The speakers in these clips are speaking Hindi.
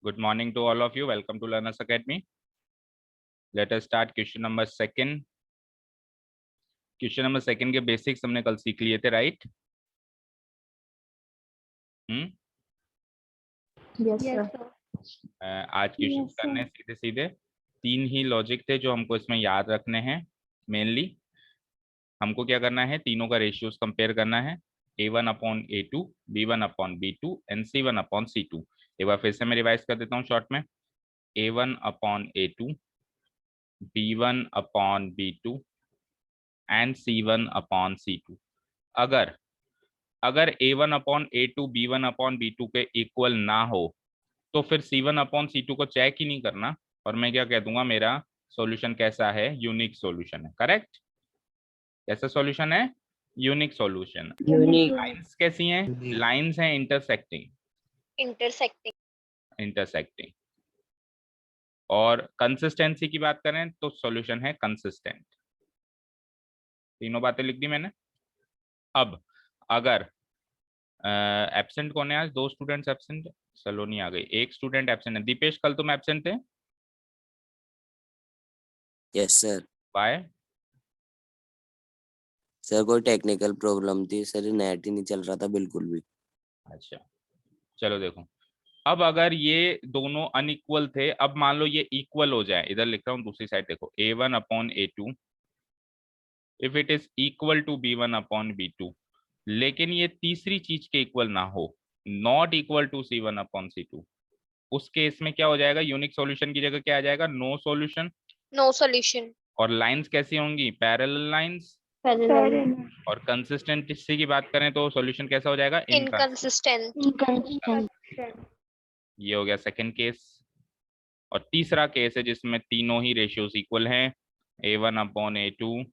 Good morning to all of you. Welcome to Learners Academy. Let us start question number second. Question number second के बेसिक्स हमने कल सीख लिए थे, राइट? Yes, sir. आज क्वेश्चन करने सीधे सीधे तीन ही लॉजिक थे जो हमको इसमें याद रखने हैं। मेनली हमको क्या करना है, तीनों का रेशियोज कंपेयर करना है, a1 upon a2, b1 upon b2 and c1 upon c2। एक बार फिर से मैं रिवाइज कर देता हूँ शॉर्ट में, a1 upon a2, b1 upon b2 and c1 upon c2। अगर a1 upon a2 b1 upon b2 के इक्वल ना हो तो फिर c1 अपॉन c2 को चेक ही नहीं करना, और मैं क्या कह दूंगा, मेरा सॉल्यूशन कैसा है, यूनिक सॉल्यूशन है। करेक्ट? कैसा सॉल्यूशन है? Unique solution. लाइंस कैसी हैं? लाइंस हैं इंटरसेक्टिंग। और कंसिस्टेंसी की बात करें तो सॉल्यूशन है कंसिस्टेंट। तीनों बातें लिख दी मैंने। अब अगर एब्सेंट कौन है आज? दो स्टूडेंट्स एब्सेंट है, सलोनी आ गई, एक स्टूडेंट एब्सेंट है। दीपेश, कल तुम एब्सेंट थे? Yes sir. बाय सर कोई टेक्निकल प्रॉब्लम थी सर, नेट ही नहीं चल रहा था बिल्कुल भी। अच्छा, चलो देखो, अब अगर ये दोनों अनइक्वल थे, अब मान लो ये इक्वल हो जाए, इधर लिख रहा हूँ दूसरी साइड देखो, a1 upon a2 if it is equal to b1 upon b2, लेकिन ये तीसरी चीज के इक्वल ना हो, not equal to c1 upon c2, उस केस में क्या हो जाएगा? यूनिक सॉल्यूशन की जगह क्या आ जाएगा? No solution. और लाइंस कैसी होंगी? Parallel lines. और कंसिस्टेंसी की बात करें तो सॉल्यूशन कैसा हो जाएगा? इनकंसिस्टेंट। ये हो गया सेकंड केस। और तीसरा केस है जिसमें तीनों ही रेशियोज इक्वल हैं, a1 upon a2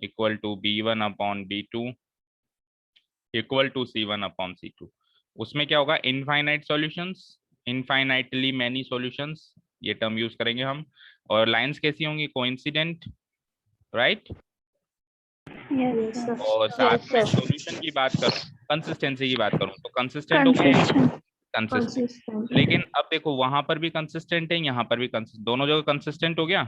equal to b1 upon b2 equal to c1 upon c2। उसमें क्या होगा? Infinite solutions, infinitely many solutions, ये टर्म यूज करेंगे हम। और लाइंस कैसी होंगी? Coincident, right? और साथ में सॉल्यूशन की बात करूं, कंसिस्टेंसी की बात करूं तो कंसिस्टेंट हो गए, कंसिस्टेंट। लेकिन अब देखो, वहां पर भी कंसिस्टेंट है, यहाँ पर भी दोनों जगह कंसिस्टेंट हो गया,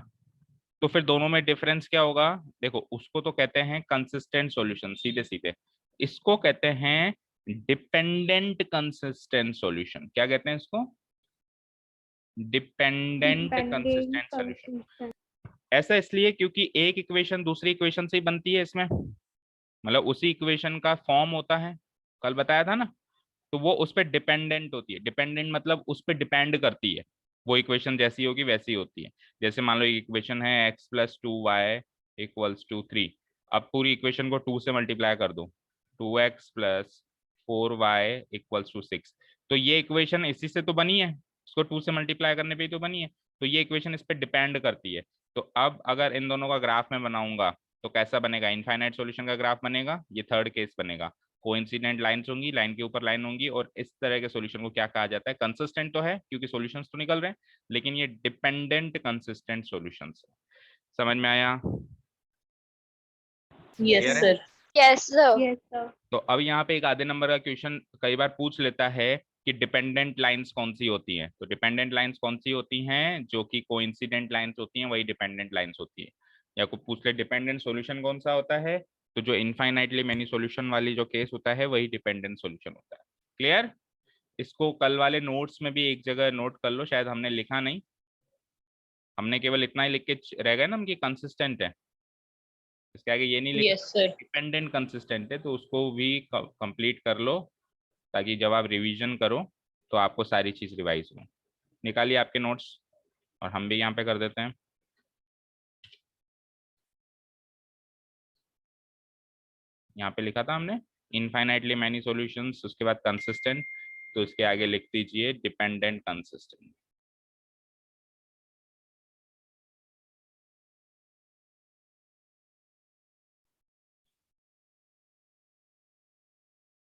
तो फिर दोनों में डिफरेंस क्या होगा? देखो, उसको तो कहते हैं कंसिस्टेंट सॉल्यूशन, सीधे सीधे। इसको कहते हैं डिपेंडेंट कंसिस्टेंट सॉल्यूशन। क्या कहते हैं इसको? Dependent consistent solution. ऐसा इसलिए क्योंकि एक इक्वेशन दूसरी इक्वेशन से ही बनती है, इसमें मतलब उसी इक्वेशन का फॉर्म होता है, कल बताया था ना, तो वो उस पर डिपेंडेंट होती है। डिपेंडेंट मतलब उस पर डिपेंड करती है, वो इक्वेशन जैसी होगी वैसी होती है। जैसे मान लो एक इक्वेशन है x plus 2y equals to 3, अब पूरी इक्वेशन को 2 से मल्टीप्लाई कर दो, 2x plus 4y equals to 6, तो ये इक्वेशन इसी से तो बनी है, इसको 2 से मल्टीप्लाई करने पे ही तो बनी है, तो ये इक्वेशन इस पर डिपेंड करती है। तो अब अगर इन दोनों का ग्राफ में बनाऊंगा तो कैसा बनेगा? इनफाइनाइट सॉल्यूशन का ग्राफ बनेगा, ये थर्ड केस बनेगा। कोइंसिडेंट लाइंस होंगी, लाइन के ऊपर लाइन होंगी, और इस तरह के सॉल्यूशन को क्या कहा जाता है? कंसिस्टेंट तो है क्योंकि सॉल्यूशंस तो निकल रहे हैं, लेकिन ये डिपेंडेंट कंसिस्टेंट सॉल्यूशंस है। समझ में आया? Yes, sir. तो अब यहाँ पे एक आधे नंबर का क्वेश्चन कई बार पूछ लेता है कि डिपेंडेंट लाइंस कौन सी होती हैं। तो डिपेंडेंट लाइंस कौन सी होती हैं? जो कि कोइंसिडेंट लाइंस होती हैं, वही डिपेंडेंट लाइंस होती है। या को पूछ ले डिपेंडेंट सॉल्यूशन कौन सा होता है, तो जो इनफाइनाइटली मेनी सॉल्यूशन वाली जो केस होता है वही डिपेंडेंट सॉल्यूशन होता है। क्लियर? इसको कल वाले नोट्स में भी एक जगह नोट कर लो, शायद हमने लिखा नहीं, हमने केवल इतना ही लिख के रह गए ना हम कि कंसिस्टेंट है, इसके आगे ये नहीं लिखा। Yes, sir. डिपेंडेंट कंसिस्टेंट है, तो उसको भी कंप्लीट कर लो ताकि जब आप रिवीजन करो तो आपको सारी चीज रिवाइज हो। निकालिए आपके नोट्स, और हम भी यहाँ पे कर देते हैं। यहाँ पे लिखा था हमने इनफाइनाइटली मैनी सॉल्यूशंस, उसके बाद कंसिस्टेंट, तो इसके आगे लिख दीजिए डिपेंडेंट कंसिस्टेंट।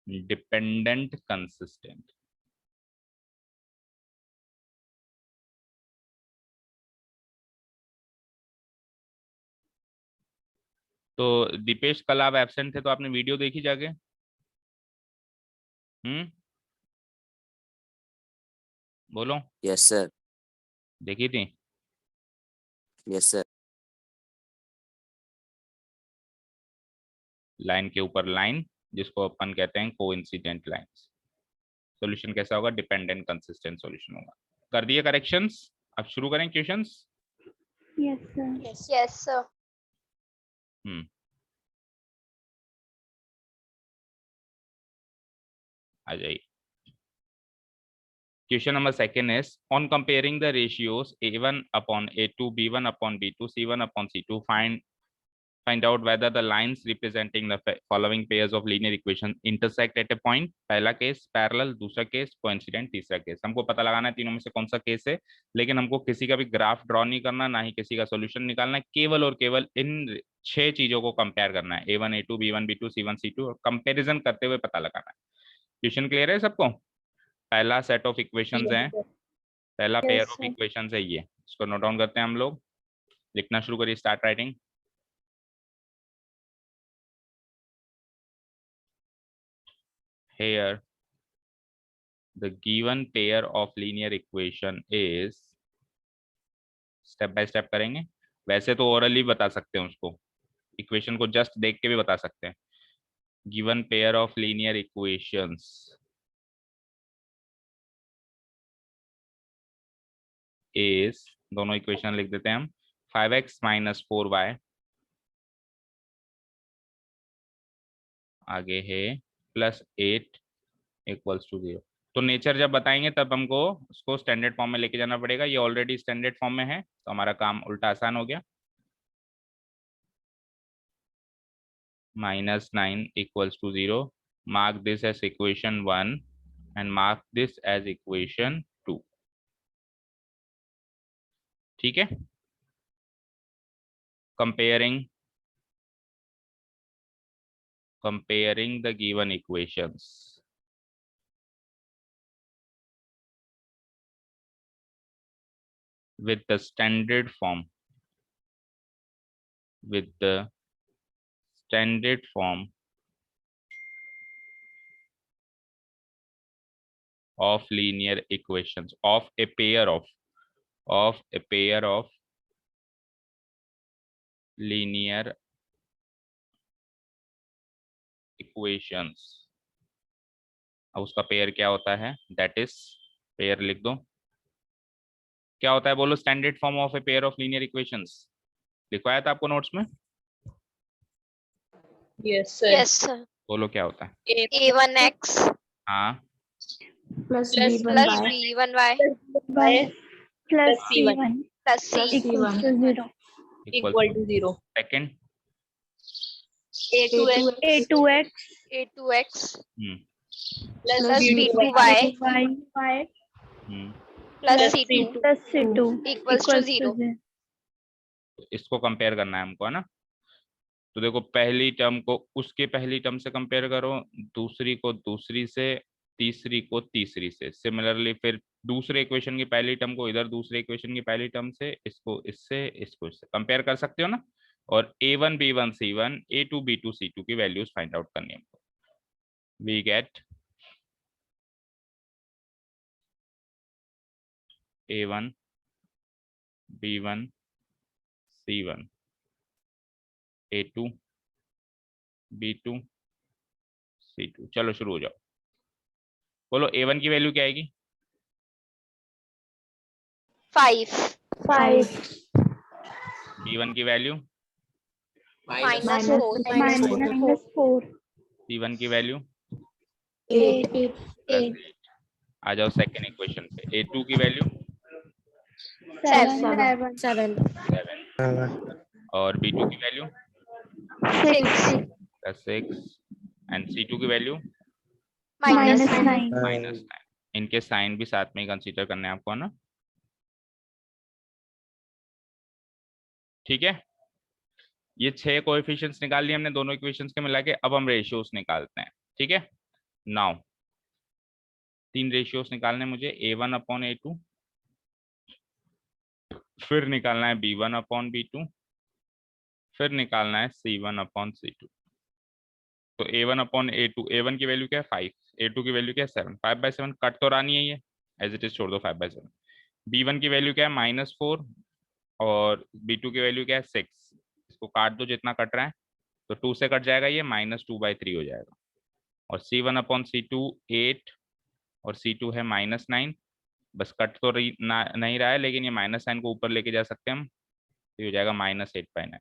Dependent consistent. तो दीपेश, कल आप एब्सेंट थे तो आपने वीडियो देखी जाके? बोलो। Yes sir. देखी थी? Yes sir. लाइन के ऊपर लाइन, जिसको अपन कहते हैं कोइंसिडेंट लाइंस। सॉल्यूशन कैसा होगा? डिपेंडेंट कंसिस्टेंट सॉल्यूशन होगा। कर दिए करेक्शंस? अब शुरू करें questions. Yes sir. Yes sir. आ जाइए। Question number second is on comparing the ratios a1 upon a2, b1 upon b2, c1 upon c2, find out whether the lines representing the following pairs of linear equations intersect at a point. पहला केस पैरेलल, दूसरा केस कोइंसिडेंट, तीसरा केस। हमको पता लगाना है तीनों में से कौन सा केस है, लेकिन हमको किसी का भी ग्राफ ड्रॉ नहीं करना, ना ही किसी का सॉल्यूशन निकालना है, केवल और केवल इन 6 चीजों को कंपेयर करना है, a1 a2 b1 b2 c1 c2, और कंपेरिजन करते हुए पता लगाना है। क्वेश्चन क्लियर है सबको? पहला सेट ऑफ इक्वेशंस है, पहला पेयर ऑफ इक्वेशंस है ये, इसको नोट डाउन करते हैं हम लोग। लिखना शुरू करिए, start writing. Here the given pair of linear equation is, step by step करेंगे। वैसे तो ओरली बता सकते हैं उसको, इक्वेशन को जस्ट देख के भी बता सकते हैं। Given pair of linear equations is, दोनों इक्वेशन लिख देते हैं हम। 5x माइनस 4y, आगे है प्लस 8 इक्वल्स टू 0। तो नेचर जब बताएंगे तब हमको उसको स्टैंडर्ड फॉर्म में लेके जाना पड़ेगा। ये ऑलरेडी स्टैंडर्ड फॉर्म में है, तो हमारा काम उल्टा आसान हो गया। -9 equals to 0. Mark this as equation 1 and mark this as equation 2. ठीक है? Comparing the given equations with the standard form, of linear equations of a pair of linear equations। अब उसका पेयर क्या होता है? दैट इज, पेयर लिख दो। क्या होता है बोलो? Standard form of a pair of linear equations. लिखवाया था आपको नोट्स में? Yes sir. बोलो क्या होता है? a1x हाँ, plus plus b1y plus c1 plus c equal to 0। Equal to 0। Second a2x plus plus b2y plus plus c2 equals to 0। इसको कंपेयर करना है हमको, है ना? तो देखो, पहली टर्म को उसके पहली टर्म से कंपेयर करो, दूसरी को दूसरी से, तीसरी को तीसरी से। सिमिलरली फिर दूसरे इक्वेशन की पहली टर्म को इधर दूसरे इक्वेशन की पहली टर्म से, इसको इससे, इसको इससे कंपेयर कर सकते हो ना। और a1 b1 c1 a2 b2 c2 की वैल्यूज फाइंड आउट करनी है हमको। We get a1 b1 c1 a2 b2 c2। चलो शुरू हो जाओ। बोलो a1 की वैल्यू क्या आएगी? 5 b1 की वैल्यू, -4 c1 की वैल्यू 8 आ जाओ सेकेंड इक्वेशन पे। a2 की वैल्यू 7 और b2 की वैल्यू 6 6 एंड c2 की वैल्यू -9 -9। इनके साइन भी साथ में ही कंसीडर करने हैं आपको, है ना? ठीक है, ये 6 कोएफिशिएंट्स निकाल लिए हमने दोनों इक्वेशंस के मिला के। अब हम रेशियोज निकालते हैं। ठीक है, नाउ 3 रेशियोज निकालने मुझे, a1 अपॉन a2, फिर निकालना है b1 अपॉन b2, फिर निकालना है c1 अपॉन c2। तो a1 अपॉन a2, a1 की वैल्यू क्या है 5, a2 की वैल्यू क्या है 7, 5/7 कट तो रहा नहीं है ये, एज इट इज छोड़ दो 5/7। B1 की वैल्यू क्या है -4 और B2 की वैल्यू क्या है 6। इसको काट दो जितना कट रहा है, तो 2 से कट जाएगा, ये -2/3 हो जाएगा। और C1/C2 8 और C2 है -9। बस कट तो नहीं रहा है, लेकिन ये -9 को ऊपर लेके जा सकते हैं हम, तो ये हो जाएगा -8/9।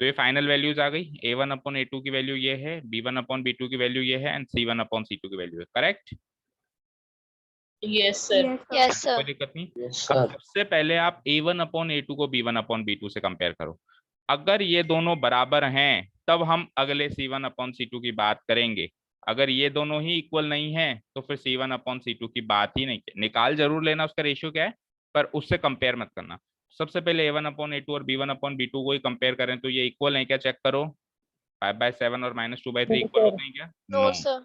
तो ये फाइनल वैल्यूज आ गई। A1/A2 की वैल्यू ये है, B1/B2 की वैल्यू ये है, एंड C1/C2 की वैल्यू है। Correct? Yes, sir. Yes, sir. कोई दिक्कत नहीं। Yes, अब sir. सबसे पहले आप A1/A2 को B1/B2 से कंपेयर करो। अगर ये दोनों बराबर हैं तब हम अगले C1/C2 की बात करेंगे। अगर ये दोनों ही इक्वल नहीं है तो फिर C1/C2 की बात ही नहीं। निकाल जरूर लेना उसका रेशियो क्या है, पर उससे कंपेयर मत करना। सबसे पहले A1/A2 और B1/B2 को ही कंपेयर करें तो ये इक्वल नहीं क्या, चेक करो। 5/7 और -2/3 इक्वल होते हैं क्या? No, no. sir.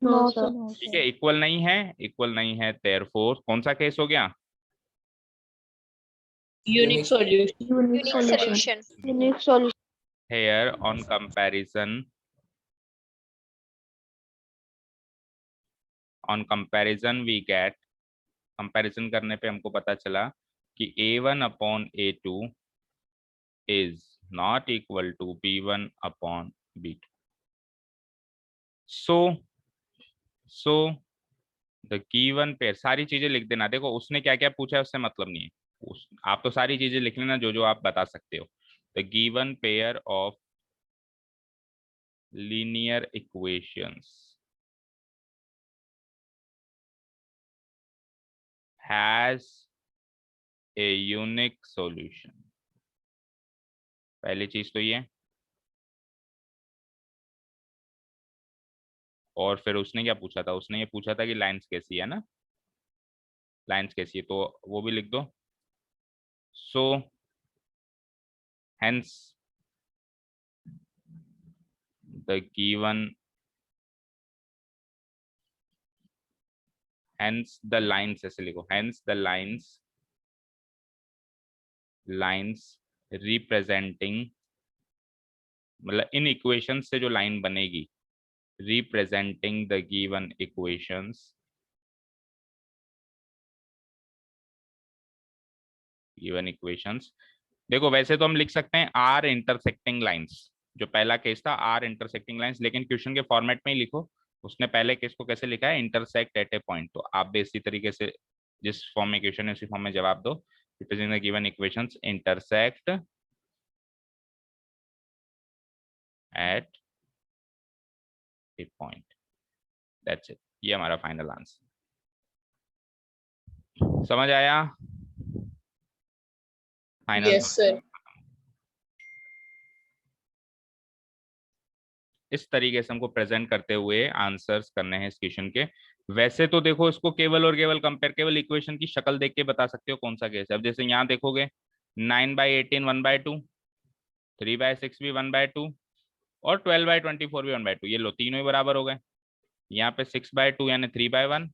No, sir. ठीक है, इक्वल नहीं है, इक्वल नहीं है, देयरफॉर कौन सा केस हो गया? Unique solution. Unique solution. Unique solution. Here on comparison we get, comparison करने पे हमको पता चला कि A1/A2 is not equal to B1/B2. So the given pair, सारी चीजें लिख देना। देखो उसने क्या क्या पूछा है उससे मतलब नहीं है, आप तो सारी चीजें लिख लेना जो जो आप बता सकते हो। The given pair of linear equations has a unique solution। पहली चीज तो ये। और फिर उसने क्या पूछा था? उसने ये पूछा था कि लाइंस कैसी है ना, लाइंस कैसी है, तो वो भी लिख दो। So hence the given, hence the lines, ऐसे लिखो, हेंस द लाइंस रिप्रेजेंटिंग, मतलब इन इक्वेशन से जो लाइन बनेगी, representing the given equations, given equations. देखो वैसे तो हम लिख सकते हैं आर इंटरसेक्टिंग लाइंस, जो पहला केस था आर इंटरसेक्टिंग लाइंस, लेकिन क्वेश्चन के फॉर्मेट में ही लिखो। उसने पहले केस को कैसे लिखा है, इंटरसेक्ट एट ए पॉइंट, तो आप भी इसी तरीके से जिस फॉर्म में क्वेश्चन है उसी फॉर्म में जवाब दो। Representing the given equations intersect at A point, that's it. ये हमारा फाइनल आंसर। समझ आया? Final Yes, sir. इस तरीके से हमको प्रेजेंट करते हुए आंसर्स करने हैं इस क्वेश्चन के। वैसे तो देखो इसको केवल और केवल कंपेयर, केवल इक्वेशन की शक्ल देख के बता सकते हो कौन सा केस है। अब जैसे यहाँ देखोगे 9/18 1/2, 3/6 भी 1/2 और 12/24 भी 1/2, ये लो तीनों ही बराबर हो गए। यहाँ पे 6/2 यानी 3/1,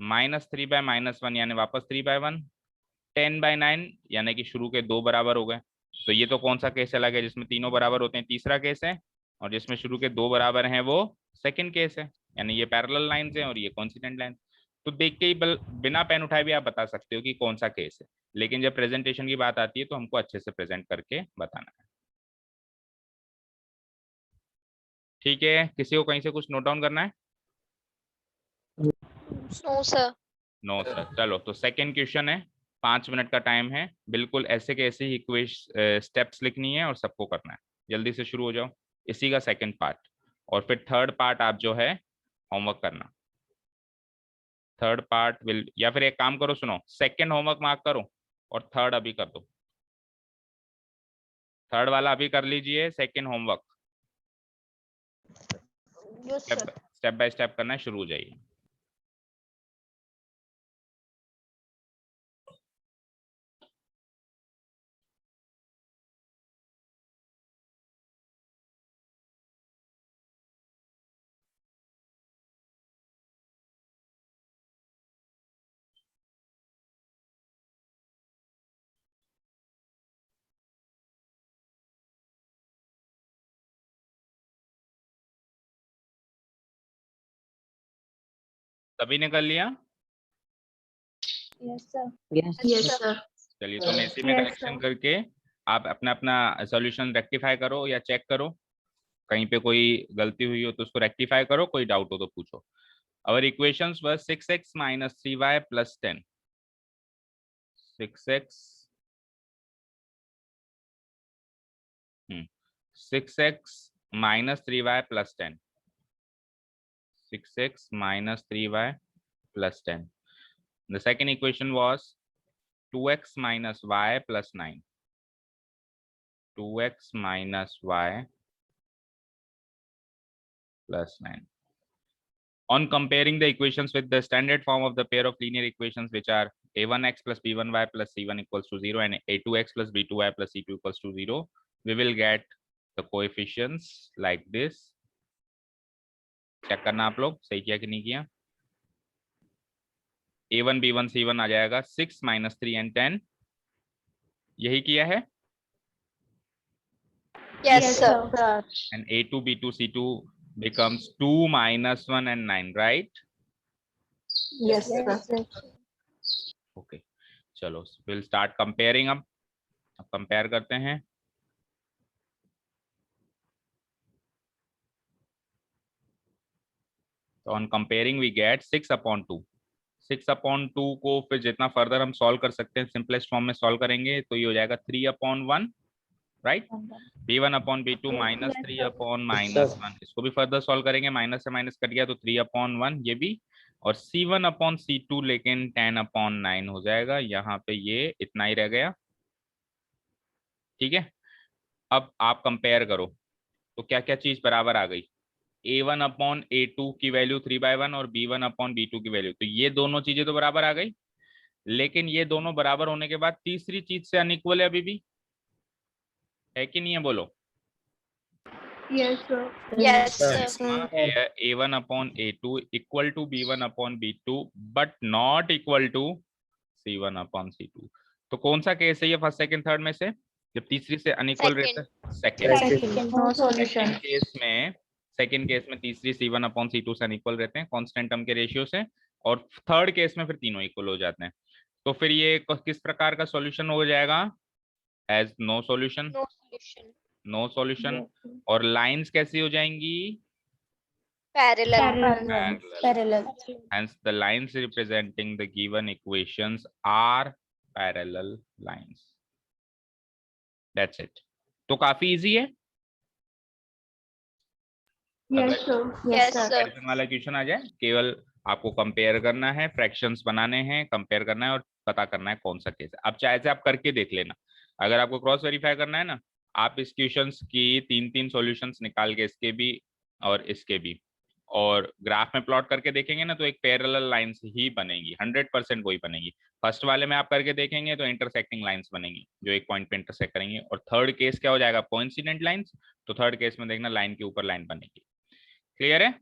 -3/-1 यानी वापस 3/1, 10/9 यानी कि शुरू के दो बराबर हो गए। तो ये तो कौन सा केस चला गया जिसमें तीनों बराबर होते हैं, तीसरा केस है। और जिसमें शुरू के दो बराबर हैं वो सेकंड केस है, यानी ये पैरेलल लाइंस हैं और ये कोइंसिडेंट लाइन। तो देख के ही बिना पेन उठाए भी आप बता सकते हो कि कौन सा केस है, लेकिन जब प्रेजेंटेशन की बात आती है तो हमको अच्छे से प्रेजेंट करके बताना है। ठीक है, किसी को कहीं से कुछ नोट डाउन करना है? No, sir. No sir. चलो तो सेकंड क्वेश्चन है, 5 मिनट का टाइम है, बिल्कुल ऐसे के ऐसे ही इक्वेशन स्टेप्स लिखनी है और सबको करना है। जल्दी से शुरू हो जाओ, इसी का सेकंड पार्ट। और फिर थर्ड पार्ट आप जो है होमवर्क करना। थर्ड पार्ट विल, या फिर एक काम करो, सुनो, सेकंड होमवर्क मार्क करो और थर्ड अभी कर दो। थर्ड वाला अभी कर लीजिए, second homework Yes, sir. Step by step करना है, शुरू हो जाइए। सभी ने कर लिया? Yes, sir. चलिए, तो मैं इसी में करेक्शन करके आप अपना अपना सॉल्यूशन रेक्टिफाई करो या चेक करो, कहीं पे कोई गलती हुई हो तो उसको रेक्टिफाई करो, कोई डाउट हो तो पूछो। Our equations were 6x minus 3y plus 10. 6x 6x minus 3y plus 10. 6x minus 3y plus 10. The second equation was 2x minus y plus 9. 2x minus y plus 9. On comparing the equations with the standard form of the pair of linear equations, which are a1x plus b1y plus c1 equals to 0 and a2x plus b2y plus c2 equals to 0, we will get the coefficients like this. Check करना आप लोग सही किया कि नहीं किया। a1 b1 c1 आ जाएगा 6 minus 3 and 10, यही किया है। Yes, sir. And a2 b2 c2 becomes 2 minus 1 and 9, right? Yes, sir. Okay, चलो we'll start comparing। अब कंपेयर करते हैं। तो ऑन कंपेयरिंग वी गेट 6/2। 6/2 को फिर जितना फर्दर हम सॉल्व कर सकते हैं सिंपलेस्ट फॉर्म में सॉल्व करेंगे तो ये हो जाएगा 3/1, राइट। b1/b2 माइनस 3/-1, इसको भी फर्दर सॉल्व करेंगे, माइनस से माइनस कट गया तो 3/1 ये भी, और c1/c2 लेकिन 10/9 हो जाएगा, यहाँ पे ये इतना ही रह गया। ठीक है, अब आप कंपेयर करो तो क्या क्या चीज बराबर आ गई। a1/a2 की वैल्यू 3/1 और b1/b2 की वैल्यू, तो ये दोनों चीजें तो बराबर आ गई, लेकिन ये दोनों बराबर होने के बाद तीसरी चीज से अनइक्वल है अभी भी, है कि नहीं है बोलो। Yes, sir. Yes, sir. a1/a2 equal to b1/b2 but not equal to c1/c2। तो कौन सा केस है ये, फर्स्ट सेकंड थर्ड में से, जब तीसरी से अनइक्वल रहता है? Second. No solution. Second case में तीसरी c1/c2 से अनइक्वल रहते हैं कांस्टेंट टर्म के रेशियो से, और थर्ड केस में फिर तीनों इक्वल हो जाते हैं। तो फिर ये किस प्रकार का सॉल्यूशन हो जाएगा? As no solution. No solution. No solution. और लाइंस कैसी हो जाएंगी? Parallel. Parallel. Hence the lines representing the given equations are parallel lines. That's it. तो काफी इजी है। Yes, sir. Yes, sir. Comparison वाला क्वेश्चन आ जाए, केवल आपको कंपेयर करना है, फ्रैक्शंस बनाने हैं, कंपेयर करना है और पता करना है कौन सा केस है। अब चाहे से आप करके देख लेना, अगर आपको क्रॉस वेरीफाई करना है ना, आप इस क्वेश्चंस की 3-3 सॉल्यूशंस निकाल के इसके भी और इसके भी, और ग्राफ में प्लॉट करके देखेंगे ना, तो एक पैरेलल लाइंस ही बनेगी, 100% वही बनेगी। फर्स्ट वाले में आप करके देखेंगे तो इंटरसेक्टिंग लाइंस बनेगी जो एक पॉइंट पे इंटरसेक्ट करेंगे, और थर्ड केस क्या हो जाएगा? Coincident lines. तो थर्ड केस में देखना लाइन के ऊपर लाइन बनेगी। क्लियर है?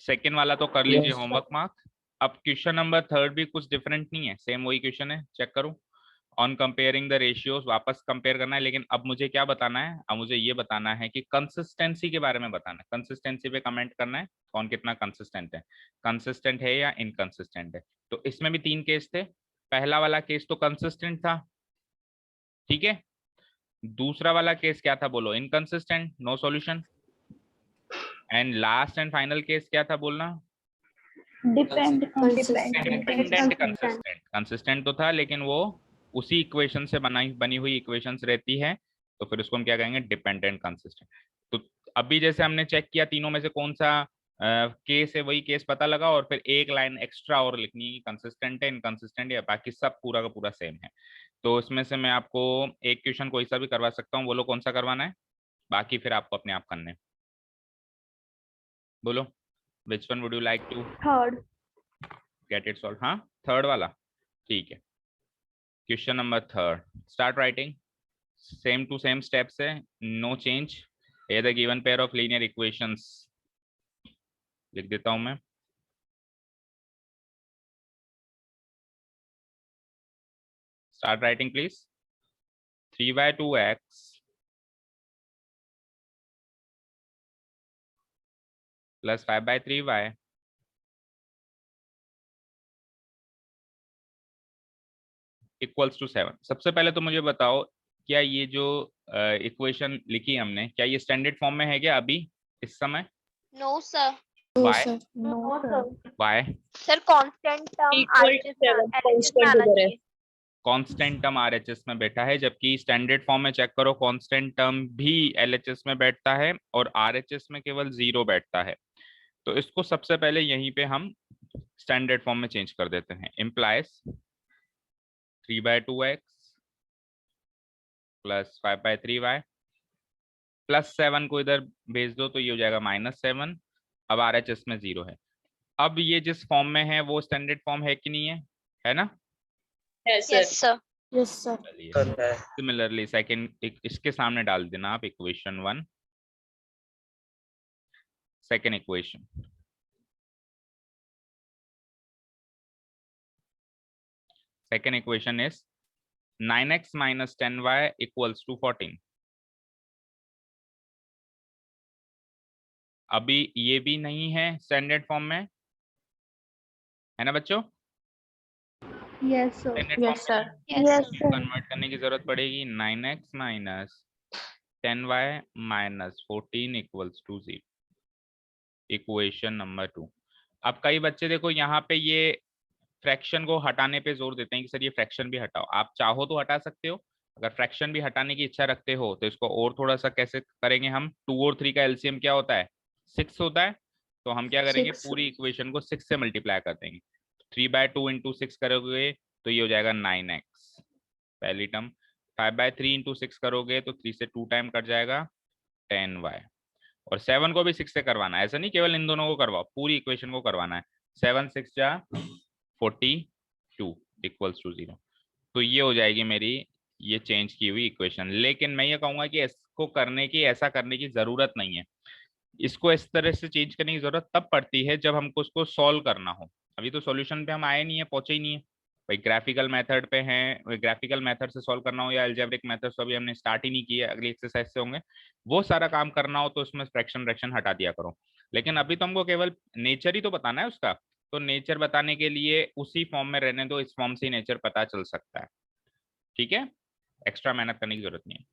सेकेंड वाला तो कर लीजिए होमवर्क मार्क। अब क्वेश्चन नंबर थर्ड भी कुछ डिफरेंट नहीं है, सेम वही क्वेश्चन है, चेक करो। ऑन कंपेयरिंग द रेशियोज, वापस कंपेयर करना है, लेकिन अब मुझे क्या बताना है? अब मुझे ये बताना है कि कंसिस्टेंसी के बारे में बताना है। कंसिस्टेंसी पे कमेंट करना है, कौन कितना कंसिस्टेंट है, कंसिस्टेंट है या इनकंसिस्टेंट है। तो इसमें भी 3 केस थे। पहला वाला केस तो कंसिस्टेंट था, ठीक है। दूसरा वाला केस क्या था बोलो? Inconsistent, no solution. And last and final case क्या था बोलना? Depend. Dependent consistent. कंसिस्टेंट तो था लेकिन वो उसी इक्वेशन से बनी हुई इक्वेशंस रहती है, तो फिर उसको हम क्या कहेंगे? Dependent consistent. तो अभी जैसे हमने चेक किया तीनों में से कौन सा केस है, वही केस पता लगा, और फिर एक लाइन एक्स्ट्रा और लिखनी है, कंसिस्टेंट है इनकंसिस्टेंट है, बाकी सब पूरा का पूरा सेम है। तो इसमें से मैं आपको एक क्वेश्चन कोई सा भी करवा सकता हूँ, बोलो कौन सा करवाना है, बाकी फिर आपको अपने आप करने। बोलो which one would you like to Third. get it solved? हाँ, थर्ड वाला, ठीक है। Question number third, start writing. Same to same steps है, no change. A the given pair of linear equations, लिख देता हूं मैं। Start writing please. 3/2x plus 5/3y equals to 7। सबसे पहले तो मुझे बताओ, क्या ये जो इक्वेशन लिखी हमने, क्या ये स्टैंडर्ड फॉर्म में है क्या अभी इस समय? No, sir. Why? No, sir. Why? Sir, constant term Equal to 7. Constant उधर है. कांस्टेंट टर्म आरएचएस में बैठा है, जबकि स्टैंडर्ड फॉर्म में चेक करो कांस्टेंट टर्म भी एलएचएस में बैठता है और आरएचएस में केवल 0 बैठता है। तो इसको सबसे पहले यहीं पे हम स्टैंडर्ड फॉर्म में चेंज कर देते हैं। Implies 3/2x plus 5/3y plus 7 को इधर भेज दो तो ये हो जाएगा -7। अब आरएचएस में 0 है। अब ये जिस फॉर्म में है वो स्टैंडर्ड फॉर्म है कि नहीं है ना? Yes, sir. Yes, sir. Yes, sir. चलिए सिमिलरली सेकंड इसके सामने डाल देना आप equation 1, second equation. Second equation is 9x minus 10y equals to 14। अभी ये भी नहीं है स्टैंडर्ड फॉर्म में, है ना बच्चों? Yes, sir. Yes, sir. Yes, Yes, sir. sir. Convert करने की जरूरत पड़ेगी। 9x minus 10y minus 14 equals to 0। Equation number 2। अब कई बच्चे देखो यहाँ पे ये फ्रैक्शन को हटाने पे जोर देते हैं कि सर ये फ्रैक्शन भी हटाओ। आप चाहो तो हटा सकते हो, अगर फ्रैक्शन भी हटाने की इच्छा रखते हो तो इसको और थोड़ा सा कैसे करेंगे हम। 2 और 3 का एलसीएम क्या होता है? 6 होता है। तो हम क्या करेंगे, 6। पूरी इक्वेशन को 6 से मल्टीप्लाई कर देंगे। 3/2 इंटू 6 करोगे तो ये हो जाएगा 9x पहली टर्म। 5/3 इंटू 6 करोगे तो 3 से 2 टाइम कट जाएगा 10y। और 7 को भी 6 से करवाना है, ऐसा नहीं केवल इन दोनों को करवाओ, पूरी इक्वेशन को करवाना है। 7 6 जा 42 इक्वल्स टू 0। तो ये हो जाएगी मेरी ये चेंज की हुई इक्वेशन। लेकिन मैं ये कहूंगा कि इसको करने की, ऐसा करने की जरूरत नहीं है। इसको इस तरह से चेंज करने की जरूरत तब पड़ती है जब हमको उसको सॉल्व करना हो। अभी तो सॉल्यूशन पे हम आए नहीं है, पहुंचे ही नहीं है भाई। ग्राफिकल मेथड पे हैं, ग्राफिकल मेथड से सॉल्व करना हो या अलजेब्रिक मेथड से अभी हमने स्टार्ट ही नहीं किया, अगली एक्सरसाइज से होंगे। वो सारा काम करना हो तो उसमें फ्रैक्शन हटा दिया करो। लेकिन अभी तो हमको केवल नेचर ही तो बताना है उसका। तो नेचर बताने के लिए उसी फॉर्म में रहने दो, इस फॉर्म से नेचर पता चल सकता है। ठीक है, एक्स्ट्रा मेहनत करने की जरूरत नहीं है।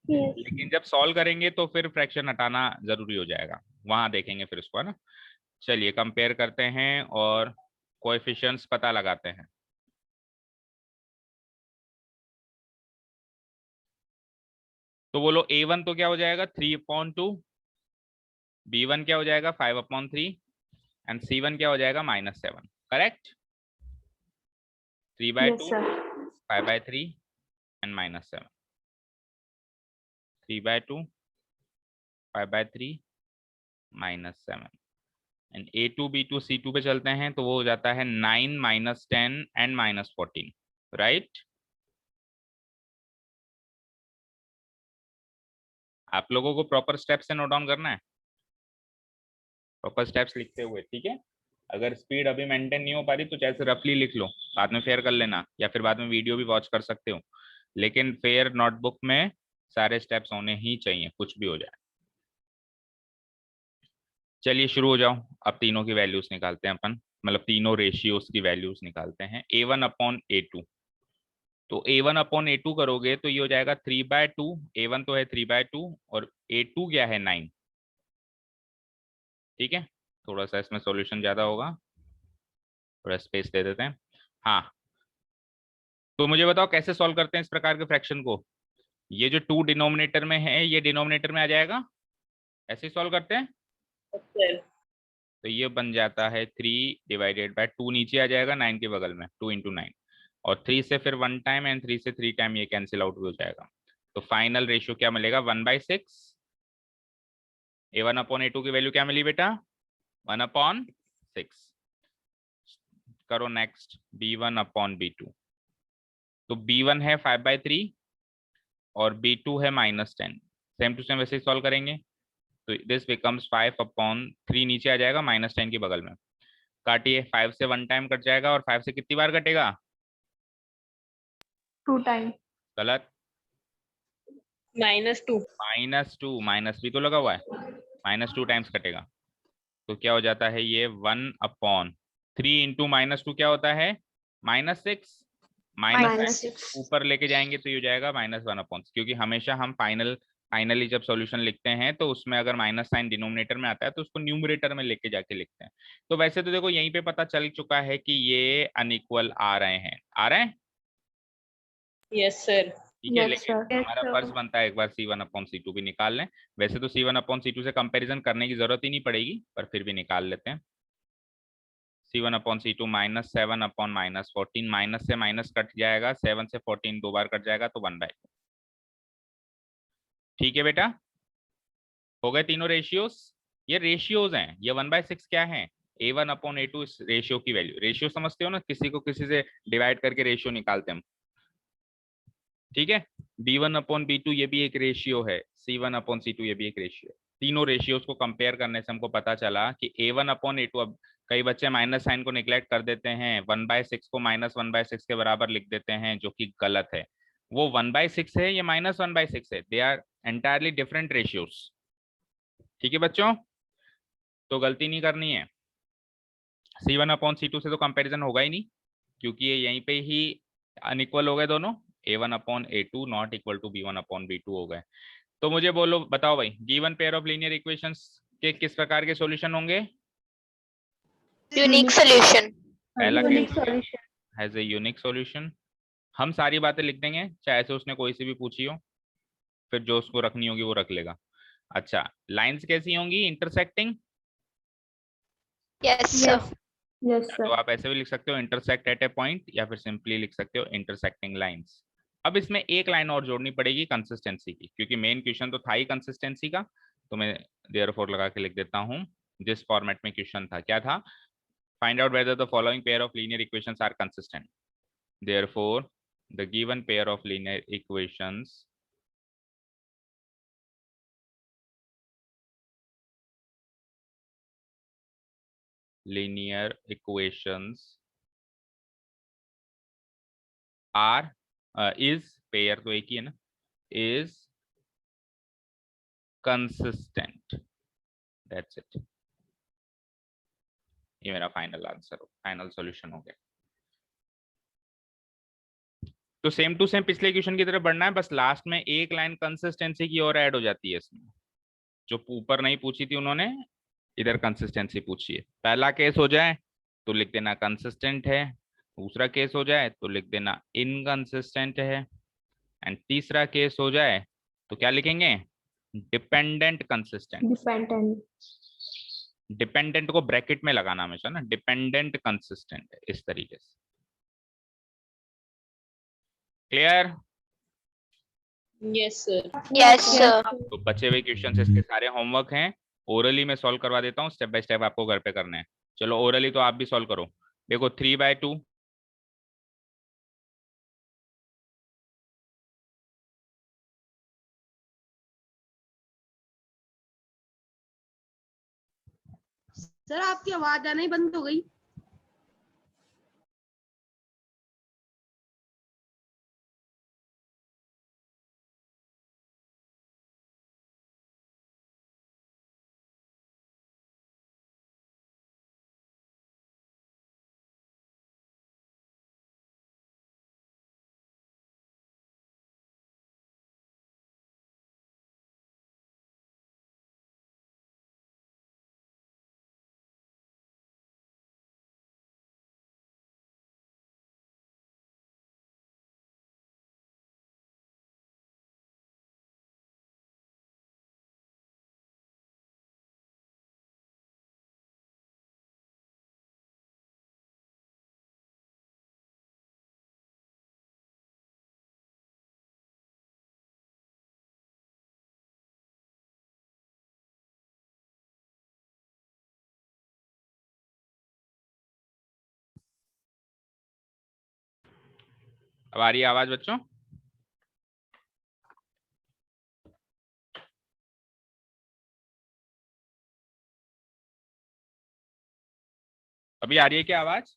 Yes. लेकिन जब सॉल्व करेंगे तो फिर फ्रैक्शन हटाना जरूरी हो जाएगा, वहां देखेंगे फिर इसको, है ना। चलिए कंपेयर करते हैं और कोएफिशिएंट्स पता लगाते हैं। तो बोलो a1 तो क्या हो जाएगा 3/2, b1 क्या हो जाएगा 5/3 एंड c1 क्या हो जाएगा -7। Correct? 3/2 Yes, sir. 5/3 and -7। 3/2 5/3 -7 and a2 b2 c2 पे चलते हैं तो वो हो जाता है 9 -10 एंड -14। राइट? आप लोगों को प्रॉपर स्टेप से नोट डाउन करना है, प्रॉपर स्टेप्स लिखते हुए, ठीक है। अगर स्पीड अभी मेंटेन नहीं हो पा रही तो जैसे रफली लिख लो, बाद में फेयर कर लेना या फिर बाद में वीडियो भी वॉच कर सकते हो। लेकिन फेयर नोटबुक में सारे स्टेप्स होने ही चाहिए, कुछ भी हो जाए। चलिए शुरू हो जाओ। अब तीनों की वैल्यूज निकालते हैं अपन, मतलब तीनों रेशियोज की वैल्यूज निकालते हैं। a1/a2, तो a1/a2 करोगे तो ये हो जाएगा 3/2। a1 तो है 3/2 और a2 क्या है 9। ठीक है, थोड़ा सा इसमें सॉल्यूशन ज्यादा होगा, थोड़ा स्पेस दे देते हैं। हाँ, तो मुझे बताओ कैसे सॉल्व करते हैं इस प्रकार के फ्रैक्शन को। ये जो 2 डिनोमिनेटर में है ये डिनोमिनेटर में आ जाएगा, ऐसे ही सॉल्व करते हैं। Sir. तो ये बन जाता है 3/2, नीचे आ जाएगा 9 के बगल में, 2 × 9 और 3 से फिर 1 टाइम एंड 3 से 3 टाइम ये कैंसिल आउट हो जाएगा। तो फाइनल रेशियो क्या मिलेगा 1/6। a1/a2 की वैल्यू क्या मिली बेटा 1/6। करो नेक्स्ट b1/b2, तो b1 है 5/3 और b2 है -10। सेम टू सेम वैसे ही सॉल्व करेंगे तो दिस बिकम्स 5/3, नीचे आ जाएगा -10 के बगल में। काटिए, 5 से 1 टाइम कट जाएगा और 5 से कितनी बार कटेगा 2 times. गलत, -2. -2 माइनस भी तो लगा हुआ है, -2 टाइम्स कटेगा। तो क्या हो जाता है ये 1/3 इंटू -2 क्या होता है -6। माइनस -6. ऊपर लेके जाएंगे तो ये हो जाएगा -1/6, क्योंकि हमेशा हम फाइनली जब सॉल्यूशन लिखते हैं तो उसमें अगर माइनस साइन डिनोमिनेटर में आता है तो उसको न्यूमरेटर में लेके जाके लिखते हैं। तो वैसे तो देखो यहीं पे पता चल चुका है कि ये अनइक्वल आ रहे हैं, आ रहे हैं, Yes, sir. ठीक है। Yes, लेकिन sir. Yes, हमारा sir. फर्ज बनता है एक बार C1/C2 भी निकाल लें। वैसे तो C1/C2 से कंपैरिजन करने की जरूरत ही नहीं पड़ेगी, पर फिर भी निकाल लेते हैं। C1/C2 -7/-14, माइनस से माइनस कट जाएगा, 7 से 14 दो बार कट जाएगा तो 1/2। ठीक है बेटा, हो गए तीनों रेशियोज। ये रेशियोज हैं, ये 1/6 क्या है, A1/A2 इस रेशियो की वैल्यू। रेशियो समझते हो ना, किसी को किसी से डिवाइड करके रेशियो निकालते हैं हम, ठीक है। B1/B2 ये भी एक रेशियो है, C1/C2 ये भी एक रेशियो है। तीनों रेशियोज को कंपेयर करने से हमको पता चला कि A1/A2, अब कई बच्चे माइनस साइन को निग्लेक्ट कर देते हैं, 1/6 को -1/6 के बराबर लिख देते हैं, जो कि गलत है। वो 1/6 है, ये -1/6 है, they are entirely different ratios, ठीक है बच्चों, तो गलती नहीं करनी है। C1/C2 से तो कंपैरिजन होगा ही नहीं, क्योंकि ये यहीं पे ही अनइक्वल हो गए दोनों। A1/A2 not equal to B1/B2 हो गए। तो मुझे बोलो, बताओ भाई, given pair of linear equations के किस प्रकार के सॉल्यूशन होंगे? Unique solution. पहला Unique case solution. Has a unique solution. हम सारी बातें लिख देंगे, चाहे से उसने कोई सी भी पूछी हो, फिर जो उसको रखनी होगी वो रख लेगा। अच्छा, लाइंस कैसी होंगी, intersecting. Yes, sir. Yes. Yes, तो sir. आप ऐसे भी लिख सकते हो इंटरसेक्ट एट ए पॉइंट, या फिर सिंपली लिख सकते हो इंटरसेक्टिंग लाइंस। अब इसमें एक लाइन और जोड़नी पड़ेगी कंसिस्टेंसी की, क्योंकि मेन क्वेश्चन तो था ही कंसिस्टेंसी का। तो मैं देयरफॉर लगा के लिख देता हूँ, जिस फॉर्मेट में क्वेश्चन था, क्या था, find out whether the following pair of linear equations are consistent. Therefore the given pair of linear equations are is, pair तो एक ही है ना, इज कंसिस्टेंट, दैट्स इट। ये मेरा फाइनल आंसर, फाइनल सॉल्यूशन हो गया। तो सेम टू सेम पिछले क्वेश्चन की तरफ बढ़ना है, बस लास्ट में एक लाइन कंसिस्टेंसी की और ऐड हो जाती है इसमें। जो ऊपर नहीं पूछी थी उन्होंने, इधर कंसिस्टेंसी पूछी है। पहला केस हो जाए तो लिख देना कंसिस्टेंट है, दूसरा केस हो जाए तो लिख देना इनकंसिस्टेंट है, एंड तीसरा केस हो जाए तो क्या लिखेंगे, डिपेंडेंट कंसिस्टेंट। Dependent. डिपेंडेंट को ब्रैकेट में लगाना हमेशा ना, डिपेंडेंट कंसिस्टेंट है, इस तरीके से। Clear? Yes, sir. Yes, sir. तो बचे हुए क्वेश्चन इसके सारे होमवर्क हैं, ओरली में सॉल्व करवा देता हूँ, स्टेप बाय स्टेप आपको घर पे करने हैं। चलो ओरली तो आप भी सॉल्व करो। देखो 3/2, सर आपकी आवाज आना ही बंद हो गई। अब आ रही है आवाज बच्चों? अभी आ रही है क्या आवाज?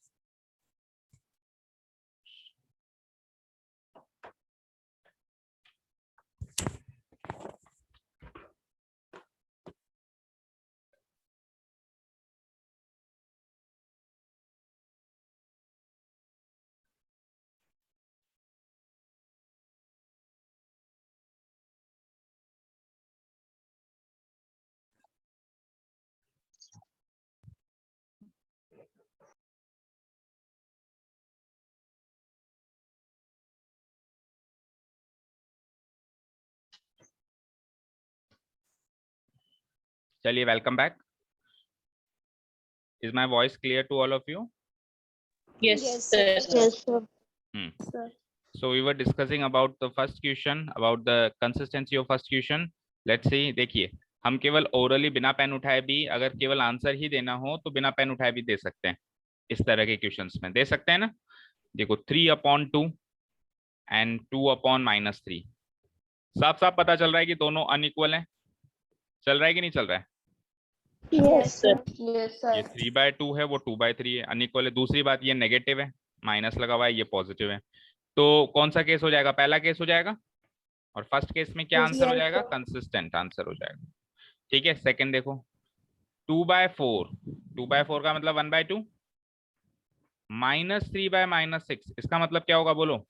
चलिए, welcome back. Is my voice clear to all of you? Yes, sir. Yes, sir. Hmm. Sir. So we were discussing about the first question, about the consistency of first question. Let's see. देखिए, हम केवल ओरली बिना पेन उठाए भी, अगर केवल आंसर ही देना हो तो बिना पेन उठाए भी दे सकते हैं. इस तरह के क्वेश्चंस में दे सकते हैं ना. देखो 3/2 एंड 2/-3. साफ साफ पता चल रहा है कि दोनों अनइक्वल हैं. चल रहा है कि नहीं चल रहा है? Yes, sir. Yes, ये sir. 3/2 है, वो 2/3 है, अनइक्वल है. दूसरी बात, ये नेगेटिव है, माइनस लगा हुआ है, ये पॉजिटिव है. तो कौन सा केस हो जाएगा? पहला केस हो जाएगा. और फर्स्ट केस में क्या आंसर हो जाएगा? कंसिस्टेंट आंसर हो जाएगा. ठीक है. सेकंड देखो, 2/4 का मतलब 1/2, -3/-6 इसका मतलब क्या होगा? बोलो.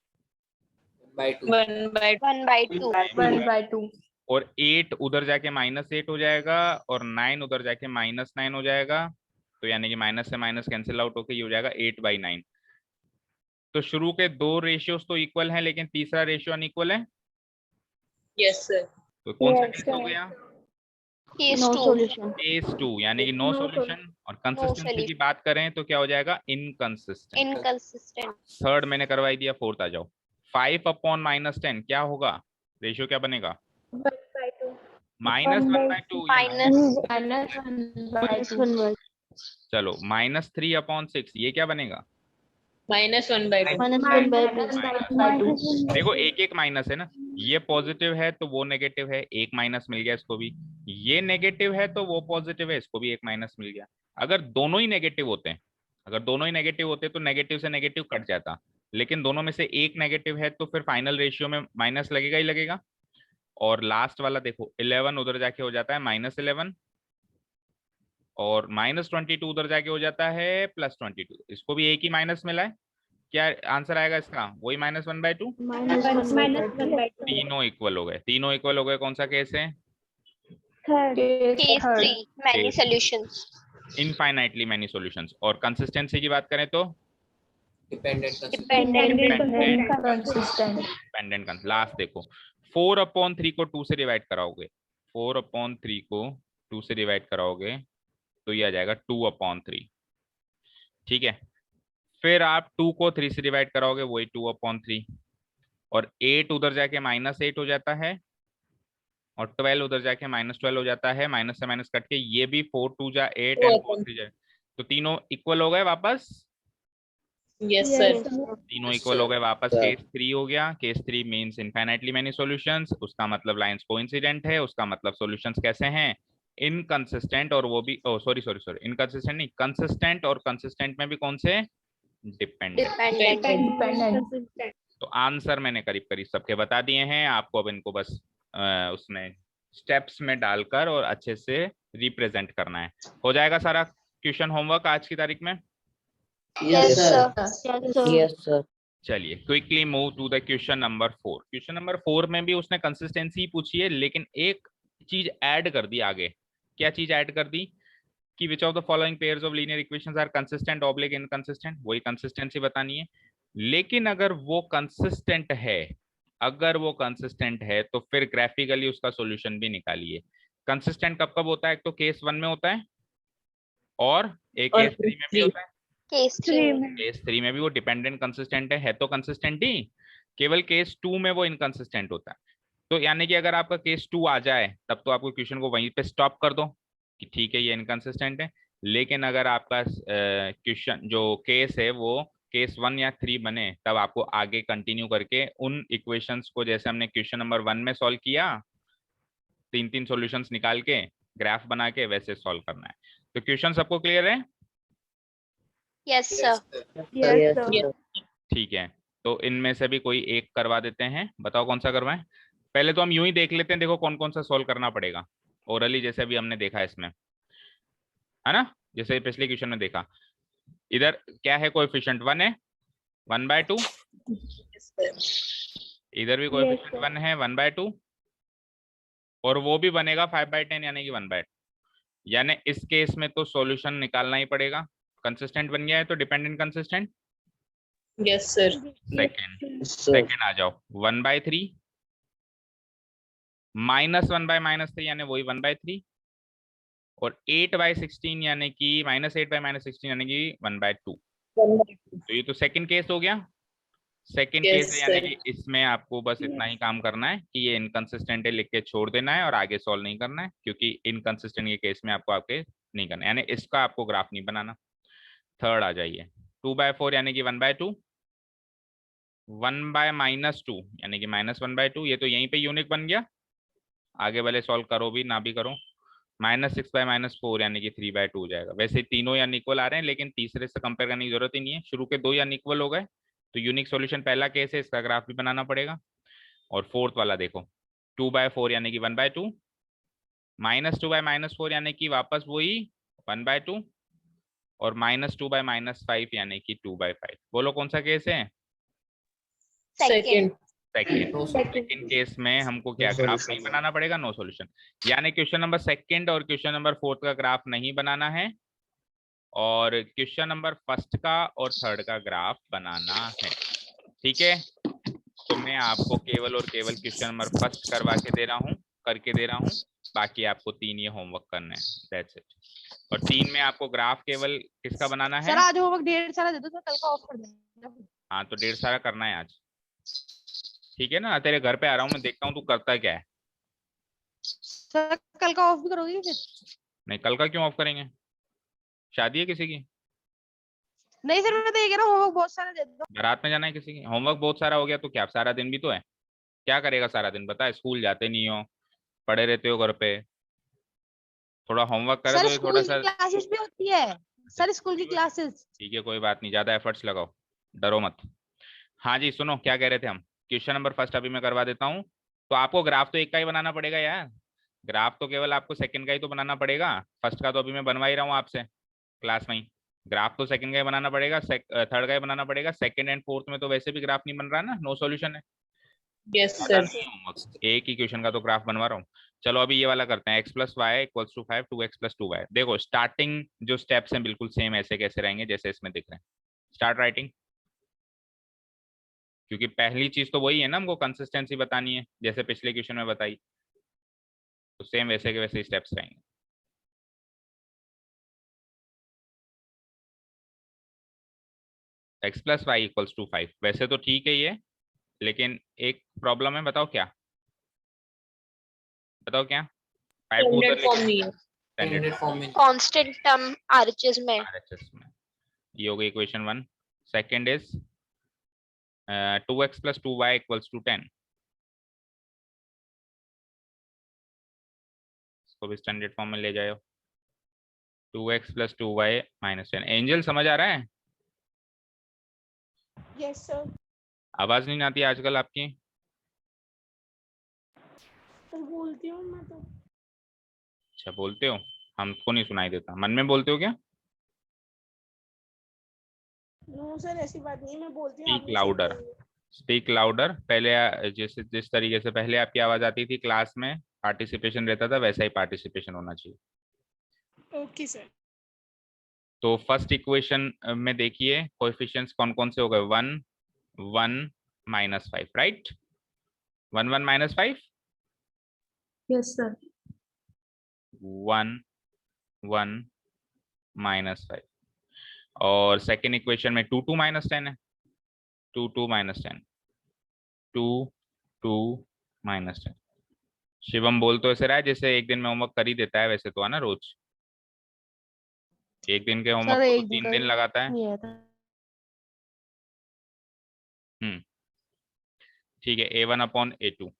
1/2. 1/2. और 8 उधर जाके -8 हो जाएगा, और 9 उधर जाके -9 हो जाएगा. तो यानी कि माइनस से माइनस कैंसिल आउट होके ये हो जाएगा 8/9. तो शुरू के दो रेशियोज तो इक्वल हैं, लेकिन तीसरा रेशियो अनइक्वल है. Yes, sir. तो कौन सा Yes, केस हो sir. गया? Case No 2. solution. केस 2, यानी कि नो No सॉल्यूशन. और कंसिस्टेंसी की solution. बात करें तो क्या हो जाएगा? इनकंसिस्टेंट. Inconsistent. थर्ड मैंने करवाई दिया, फोर्थ आ जाओ. 5/-10 क्या होगा? रेशियो क्या बनेगा? 1/2. -1/2. Minus. -1/2. चलो, -3/6 ये क्या बनेगा? -1/2. -1/2. देखो, एक माइनस है ना. ये पॉजिटिव है तो वो नेगेटिव है, एक माइनस मिल गया इसको भी. ये नेगेटिव है तो वो पॉजिटिव है, इसको भी एक माइनस मिल गया. अगर दोनों ही नेगेटिव होते तो नेगेटिव से नेगेटिव कट जाता. लेकिन दोनों में से एक नेगेटिव है तो फिर फाइनल रेशियो में माइनस लगेगा ही लगेगा. और लास्ट वाला देखो, 11 उधर जाके हो जाता है -11, और -22 उधर जाके हो जाता है +22. इसको भी एक ही माइनस मिला है. क्या आंसर आएगा इसका? वही -1/2. -1/2. तीनों इक्वल हो गए. कौन सा केस है? Case 3. Many Case. solutions. Infinitely many solutions. और कंसिस्टेंसी की बात करें तो Dependent. Consistent. डिपेंडेंट. लास्ट देखो, 4/3 को 2 से डिवाइड कराओगे, 4/3 को 2 से डिवाइड कराओगे तो ये आ जाएगा 2/3. ठीक है. फिर आप 2 को 3 से डिवाइड कराओगे, वही 2/3. और 8 उधर जाके -8 हो जाता है, और 12 उधर जाके -12 हो जाता है. माइनस से माइनस कट के ये भी 4×2 = 8 एंड 4×3 = 8. तो तीनों इक्वल हो गए वापस. Yes, sir. तीनों इक्वल हो गए वापस. केस 3 हो गया. Case 3 means infinitely many solutions. उसका मतलब लाइंस कोइंसिडेंट है. उसका मतलब सॉल्यूशंस कैसे हैं? इनकंसिस्टेंट. और वो भी सॉरी इनकंसिस्टेंट नहीं, कंसिस्टेंट. और कंसिस्टेंट में भी कौन से? डिपेंडेंट. Dependent. तो आंसर मैंने करीब करीब सबके बता दिए हैं आपको. अब इनको बस उसमें स्टेप्स में डालकर और अच्छे से रिप्रेजेंट करना है. हो जाएगा सारा क्वेश्चन होमवर्क आज की तारीख में. Yes, sir. Yes, sir. चलिए, quickly move to the question number 4. Question number 4 में भी उसने कंसिस्टेंसी पूछी है, लेकिन एक चीज ऐड कर दी आगे. क्या चीज ऐड कर दी? कि which of the following pairs of linear equations are consistent oblique inconsistent. वही कंसिस्टेंसी बतानी है. लेकिन अगर वो कंसिस्टेंट है तो फिर ग्राफिकली उसका सॉल्यूशन भी निकालिए. कंसिस्टेंट कब कब होता है? एक तो केस 1 में होता है, और एक केस 3 में भी होता है. Case 3. केस 3 में भी वो डिपेंडेंट कंसिस्टेंट है तो कंसिस्टेंट ही. केवल केस 2 में वो इनकंसिस्टेंट होता है. तो यानी कि अगर आपका केस 2 आ जाए तब तो आपको क्वेश्चन को वहीं पे स्टॉप कर दो कि ठीक है ये इनकंसिस्टेंट है. लेकिन अगर आपका क्वेश्चन जो केस है वो केस 1 या 3 बने, तब आपको आगे कंटिन्यू करके उन इक्वेशंस को, जैसे हमने क्वेश्चन नंबर 1 में सॉल्व किया, 3 सॉल्यूशंस निकाल के ग्राफ बना के, वैसे सॉल्व करना है. तो क्वेश्चन सबको क्लियर है? Yes, sir. Yes, sir. ठीक है. तो इनमें से भी कोई एक करवा देते हैं. बताओ कौन सा करवाएं? पहले तो हम यूं ही देख लेते हैं, देखो कौन कौन सा सॉल्व करना पड़ेगा ओरली, जैसे अभी हमने देखा इसमें, है ना. जैसे पिछले क्वेश्चन में देखा, इधर क्या है? कोएफिशिएंट 1 है, 1/2. Yes, sir. इधर भी कोएफिशिएंट 1 है, 1/2. और वो भी बनेगा 5/10 यानी कि 1/2. यानी इस केस में तो सॉल्यूशन निकालना ही पड़ेगा. कंसिस्टेंट बन गया है तो dependent consistent. Yes, sir. Second आ जाओ, 1/3 -1/-3 यानी वही 1/3. और 8/16 यानी कि -8/-16 यानी कि 1/2। 1/2. तो ये तो सेकंड केस हो गया। सेकंड Yes, केस यानी sir. कि इसमें आपको बस इतना ही काम करना है कि ये इनकंसिस्टेंट है लिख के छोड़ देना है और आगे सॉल्व नहीं करना है, क्योंकि इनकंसिस्टेंट के केस में आपको आपके नहीं करना है, यानी इसका आपको ग्राफ नहीं बनाना। थर्ड आ जाइए, 2/4 यानी कि 1/2, 1/-2 यानी कि -1/2, ये तो यहीं पे यूनिक बन गया, आगे वाले सॉल्व करो भी ना भी करो। -6/-4 यानी कि 3/2 हो जाएगा। वैसे तीनों या इक्वल आ रहे हैं, लेकिन तीसरे से कंपेयर करने की जरूरत ही नहीं है, शुरू के दो या इक्वल हो गए, तो यूनिक सॉल्यूशन पहला केस है, इसका ग्राफ भी बनाना पड़ेगा। और फोर्थ वाला देखो, 2/4 यानी कि 1/2, -2/-4 यानी कि वापस वही 1/2, और -2/-5 यानी कि 2/5। बोलो कौन सा केस है? Second. सेकंड केस में हमको क्या ग्राफ नहीं बनाना पड़ेगा, नो सॉल्यूशन। यानी क्वेश्चन नंबर सेकंड और क्वेश्चन नंबर फोर्थ का ग्राफ नहीं बनाना है, और क्वेश्चन नंबर फर्स्ट का और थर्ड का ग्राफ बनाना है। ठीक है, तो मैं आपको केवल और केवल क्वेश्चन नंबर फर्स्ट करके दे रहा हूँ, बाकी आपको 3 ये होमवर्क करना है, दैट्स इट। और 3 में आपको ग्राफ केवल किसका बनाना है? सर आज होमवर्क 1.5 सारा दे दो सर, कल का ऑफ कर देना। हाँ, तो 1.5 सारा करना है आज, ठीक है ना? तेरे घर पे आ रहा हूँ मैं, देखता हूँ तू करता क्या है। सर कल का ऑफ भी करोगे फिर? नहीं, कल का क्यों ऑफ करेंगे? शादी है किसी की? नहीं सर, मैं तो ये कह रहा हूँ होमवर्क बहुत सारा दे दो। बारात में जाना है किसी की? होमवर्क बहुत सारा हो गया तो क्या सारा दिन भी तो है? क्या करेगा सारा दिन? बता, स्कूल जाते नहीं हो, पढ़े रहते हो घर पे, थोड़ा होमवर्क करे सर तो ये स्कूल थोड़ा की सा। क्लासेस भी होती है सर, स्कूल की क्लासेस। ठीक है, कोई बात नहीं, ज्यादा एफर्ट्स लगाओ, डरो मत। हाँ जी, सुनो क्या कह रहे थे हम। क्वेश्चन नंबर फर्स्ट अभी मैं करवा देता हूँ। तो आपको ग्राफ तो एक का ही बनाना पड़ेगा यार, ग्राफ तो केवल आपको सेकंड का ही तो बनाना पड़ेगा, फर्स्ट का तो अभी मैं बनवा ही रहा हूँ आपसे क्लास में ही। ग्राफ तो सेकंड का ही बनाना पड़ेगा, थर्ड का ही बनाना पड़ेगा, सेकंड एंड फोर्थ में तो वैसे भी ग्राफ नहीं बन रहा ना, नो सॉल्यूशन है। Yes, ज्यादा sir. नहीं है homework, एक ही क्वेश्चन का तो ग्राफ बनवा रहा हूँ। चलो अभी ये वाला करते हैं, x+y=5, 2x+2y। देखो स्टार्टिंग जो स्टेप्स हैं बिल्कुल सेम ऐसे कैसे रहेंगे जैसे इसमें दिख रहे हैं। स्टार्ट राइटिंग, क्योंकि पहली चीज तो वही है ना, हमको कंसिस्टेंसी बतानी है जैसे पिछले क्वेश्चन में बताई, तो सेम वैसे के वैसे स्टेप्स रहेंगे। x+y=5, वैसे तो ठीक है ये, लेकिन एक प्रॉब्लम है, बताओ क्या? बताओ क्या? 5 को उधर Standard form नहीं है. स्टैंडर्ड फॉर्म में, कांस्टेंट टर्म आरएचएस में. RHS में। ये हो गई इक्वेशन 1। सेकंड इज 2x+2y=10, इसको भी स्टैंडर्ड फॉर्म में ले जाओ। 2x+2y-10। एंजल समझ आ रहा है? Yes sir. आवाज नहीं आती आजकल आपकी? सर बोलती हूँ मैं तो। अच्छा बोलते हो, हमको नहीं सुनाई देता। मन में बोलते हो क्या? नो सर ऐसी बात नहीं है, मैं बोलती हूँ। Speak louder, speak louder. पहले जिस तरीके से पहले आपकी आवाज आती थी क्लास में, पार्टिसिपेशन रहता था, वैसा ही पार्टिसिपेशन होना चाहिए। Okay sir. तो फर्स्ट इक्वेशन में देखिए कोएफिशिएंट्स कौन कौन से हो गए, 1 1 -5, राइट? 1 1 -5, yes sir. 1 1 -5। और सेकेंड इक्वेशन में 2 2 -10 है, 2 2 -10, 2 2 -10। शिवम बोल तो ऐसे रहा है जैसे एक दिन में होमवर्क कर ही देता है, वैसे तो है ना रोज, एक दिन के होमवर्क सर को तो एक 3 दिन लगाता है। नहीं आया था। ठीक है, A1/A2,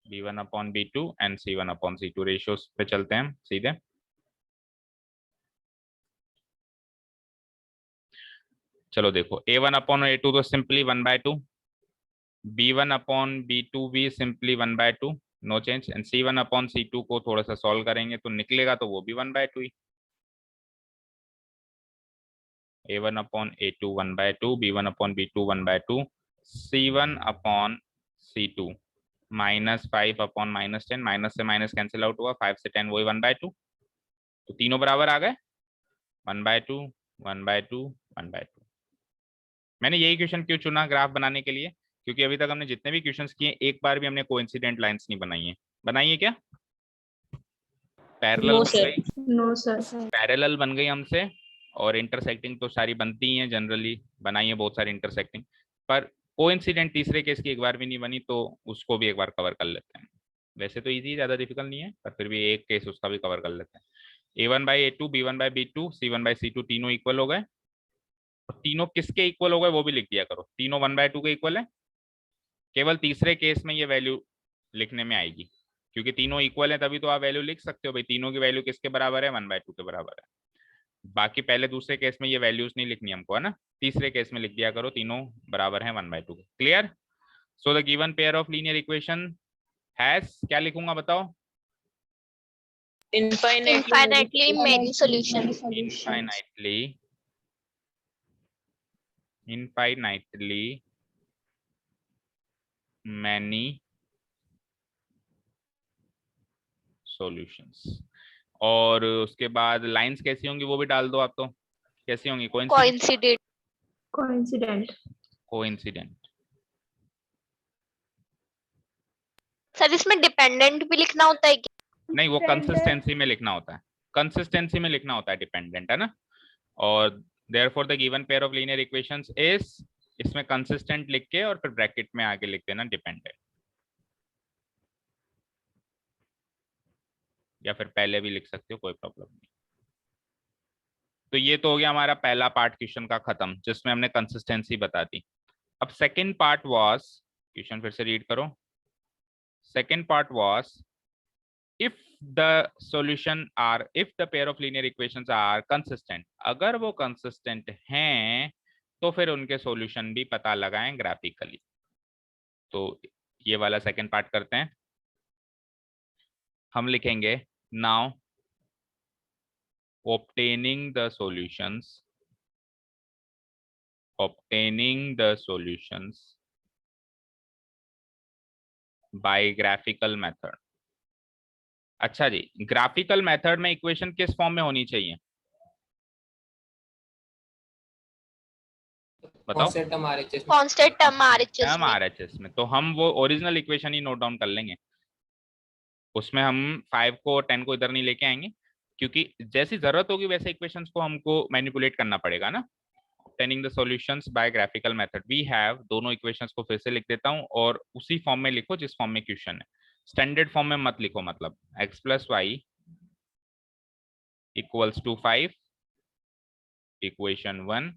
B1/B2 and C1/C2 ratios पे चलते हैं सीधे। चलो देखो, A1/A2 तो सिंपली 1/2, B1/B2 भी simply 1/2, no change, and C1/C2 को थोड़ा सा सॉल्व करेंगे तो निकलेगा तो वो भी 1/2 ही। A1/A2 1/2, B1/B2 1/2, C1/C2 -5/-10, माइनस से माइनस कैंसिल आउट हुआ, 5 से 10 वही 1/2, तो तीनों बराबर आ गए, 1/2 1/2 1/2। मैंने यही क्वेश्चन क्यों चुना ग्राफ बनाने के लिए, क्योंकि अभी तक हमने जितने भी क्वेश्चंस किए एक बार भी हमने कोइंसिडेंट लाइंस नहीं बनाई है, बनाइए क्या? पैरेलल No, बन sir. गई, नो सर। पैरेलल बन गई हमसे, और इंटरसेक्टिंग तो सारी बनती ही हैं जनरली, बनाइए बहुत सारी इंटरसेक्टिंग। पर कोइंसिडेंट तीसरे केस की एक बार भी नहीं बनी, तो उसको भी एक बार कवर कर लेते हैं। वैसे तो इजी, ज्यादा डिफिकल्ट नहीं है, पर फिर भी एक केस उसका भी कवर कर लेते हैं। A1/A2, B1/B2, C1/C2 तीनों इक्वल हो गए, और तीनों किसके इक्वल हो गए वो भी लिख दिया करो, तीनों 1/2 के इक्वल है। केवल तीसरे केस में ये वैल्यू लिखने में आएगी, क्योंकि तीनों इक्वल है तभी तो आप वैल्यू लिख सकते हो भाई, तीनों की वैल्यू किसके बराबर है? 1/2 के बराबर है। बाकी पहले दूसरे केस में ये वैल्यूज नहीं लिखनी हमको, है ना, तीसरे केस में लिख दिया करो तीनों बराबर है 1/2 के। Clear? So the given pair of linear equation has, क्या लिखूंगा बताओ? Infinitely many solutions. Infinitely many solutions। और उसके बाद लाइंस कैसी होंगी वो भी डाल दो आप, तो कैसी होंगी? Coincident. कोइंसिडेंट। कोइंसिडेंट। सर इसमें डिपेंडेंट भी लिखना होता है क्या? नहीं, वो Dependent- कंसिस्टेंसी में लिखना होता है, कंसिस्टेंसी में लिखना होता है डिपेंडेंट, है ना। और therefore the given pair of linear equations is, इसमें कंसिस्टेंट लिख के और फिर ब्रैकेट में आगे लिख देना डिपेंडेंट, या फिर पहले भी लिख सकते हो, कोई प्रॉब्लम नहीं। तो ये तो हो गया हमारा पहला पार्ट क्वेश्चन का खत्म, जिसमें हमने कंसिस्टेंसी बता दी। अब सेकंड पार्ट वाज, क्वेश्चन फिर से रीड करो। Second part was, if the solution are, if the pair of linear equations are consistent, अगर वो consistent हैं तो फिर उनके सॉल्यूशन भी पता लगाएं ग्राफिकली। तो ये वाला सेकंड पार्ट करते हैं, हम लिखेंगे now obtaining the solutions by graphical method। अच्छा जी, ग्राफिकल मेथड में इक्वेशन किस फॉर्म में होनी चाहिए बताओ? कांस्टेंट टर्म RHS हम में। RHS में, तो हम वो ओरिजिनल इक्वेशन ही नोट डाउन कर लेंगे, उसमें हम 5 को 10 को इधर नहीं लेके आएंगे, क्योंकि जैसी जरूरत होगी वैसे इक्वेशंस को हमको मैनिपुलेट करना पड़ेगा ना। obtaining the solutions by graphical method we have, दोनों इक्वेशंस को फिर से लिख देता हूं, और उसी फॉर्म में लिखो जिस फॉर्म में क्वेश्चन है, स्टैंडर्ड फॉर्म में मत लिखो, मतलब x + y = 5, equation 1,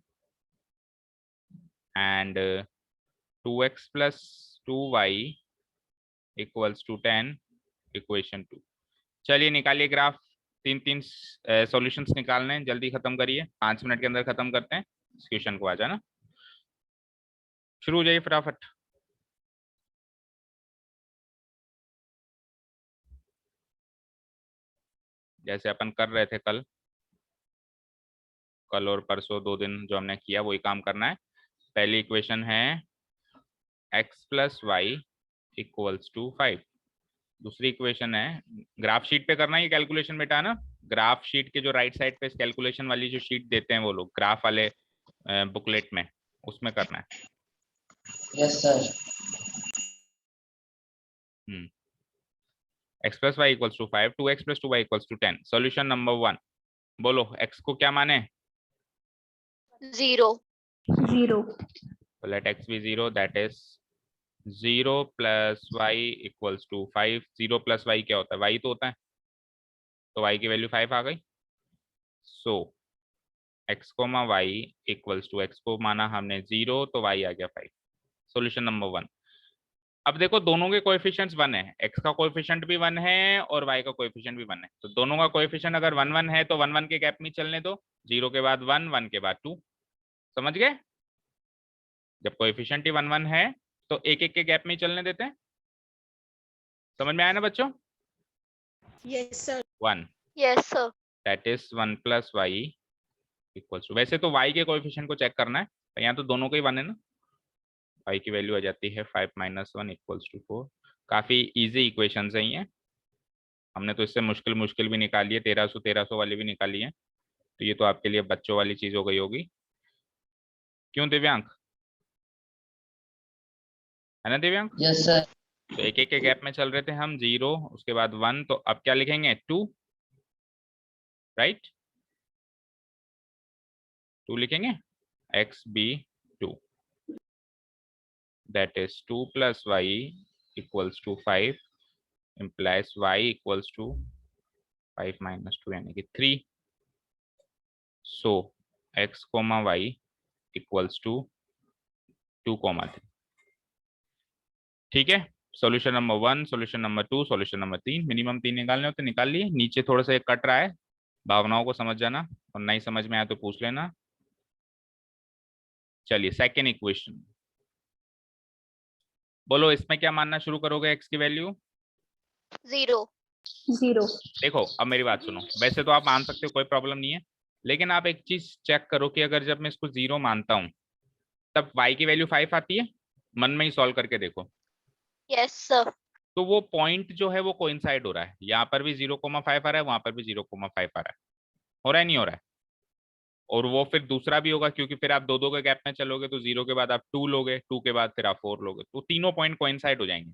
and 2x + 2y = 10, equation 2। चलिए निकालिए ग्राफ, तीन सॉल्यूशंस निकालने हैं, जल्दी खत्म करिए, 5 मिनट के अंदर खत्म करते हैं इस क्वेश्चन को। आ जाना, शुरू हो जाइए फटाफट। जैसे अपन कर रहे थे कल और परसों 2 दिन जो हमने किया वही काम करना है। पहली इक्वेशन है x + y = 5, दूसरी इक्वेशन है, ग्राफ शीट पे करना है ये कैलकुलेशन बेटा ना, ग्राफ शीट के जो राइट साइड पे कैलकुलेशन वाली जो शीट देते हैं वो लोग ग्राफ वाले बुकलेट में, उसमें करना है। Yes sir. x + y = 5, 2x + 2y = 10। Solution number 1, बोलो x को क्या माने? 0। So let x be 0, that is 0 + y = 5। 0 + y क्या होता है? y तो होता है, तो y की वैल्यू 5 आ गई। सो x, y = x को माना हमने 0, तो y आ गया 5। Solution number 1। अब देखो दोनों के कोएफिशिएंट्स 1 है, x का कोएफिशिएंट भी 1 है और y का कोएफिशिएंट भी 1 है, तो दोनों का कोएफिशिएंट अगर 1 1 है तो 1 1 के गैप में चलने दो, 0 के बाद 1, 1 के बाद 2। समझ गए? जब कोएफिशिएंट ही 1 1 है तो एक एक के गैप में चलने देते हैं। समझ में आया ना बच्चों? Yes sir. 1, yes sir. That is 1 + y = वैसे तो y के कोएफिशिएंट को चेक करना है, तो यहाँ तो दोनों का ही 1 है ना, y की वैल्यू आ जाती है 5 - 1 = 4। काफी इजी इक्वेशंस है ये, हमने तो इससे मुश्किल भी निकाली है, 1300 वाली भी निकाली है, तो ये तो आपके लिए बच्चों वाली चीज हो गई होगी, क्यों दिव्यांक? है ना दिव्यांक? Yes sir. तो एक एक के गैप में चल रहे थे हम, 0 उसके बाद 1, तो अब क्या लिखेंगे 2, राइट, 2 लिखेंगे, x b 2, that is 2 plus y equals to 5 implies y equals to 5 minus 2 यानी कि 3. So x comma y equals to 2 comma 3. ठीक है, solution number 1, solution number 2, solution number 3. Minimum 3 निकालने होते निकाल लिए. नीचे थोड़ा सा एक कट रहा है, भावनाओं को समझ जाना, और नहीं समझ में आया तो पूछ लेना. चलिए सेकेंड इक्वेशन, बोलो इसमें क्या मानना शुरू करोगे x की वैल्यू? 0. देखो अब मेरी बात सुनो, वैसे तो आप मान सकते हो, कोई प्रॉब्लम नहीं है, लेकिन आप एक चीज चेक करो कि अगर जब मैं इसको 0 मानता हूं तब y की वैल्यू 5 आती है. मन में ही सॉल्व करके देखो. Yes sir. तो वो पॉइंट जो है वो कोइंसाइड हो रहा है, यहाँ पर भी 0,5 आ रहा है, वहां पर भी 0,5 आ रहा है. हो रहा है नहीं हो रहा है? और वो फिर दूसरा भी होगा, क्योंकि फिर आप दो दो के गैप में चलोगे, तो 0 के बाद आप 2 लोगे, 2 के बाद फिर आप 4 लोगे, तो तीनों पॉइंट कोइंसाइड हो जाएंगे.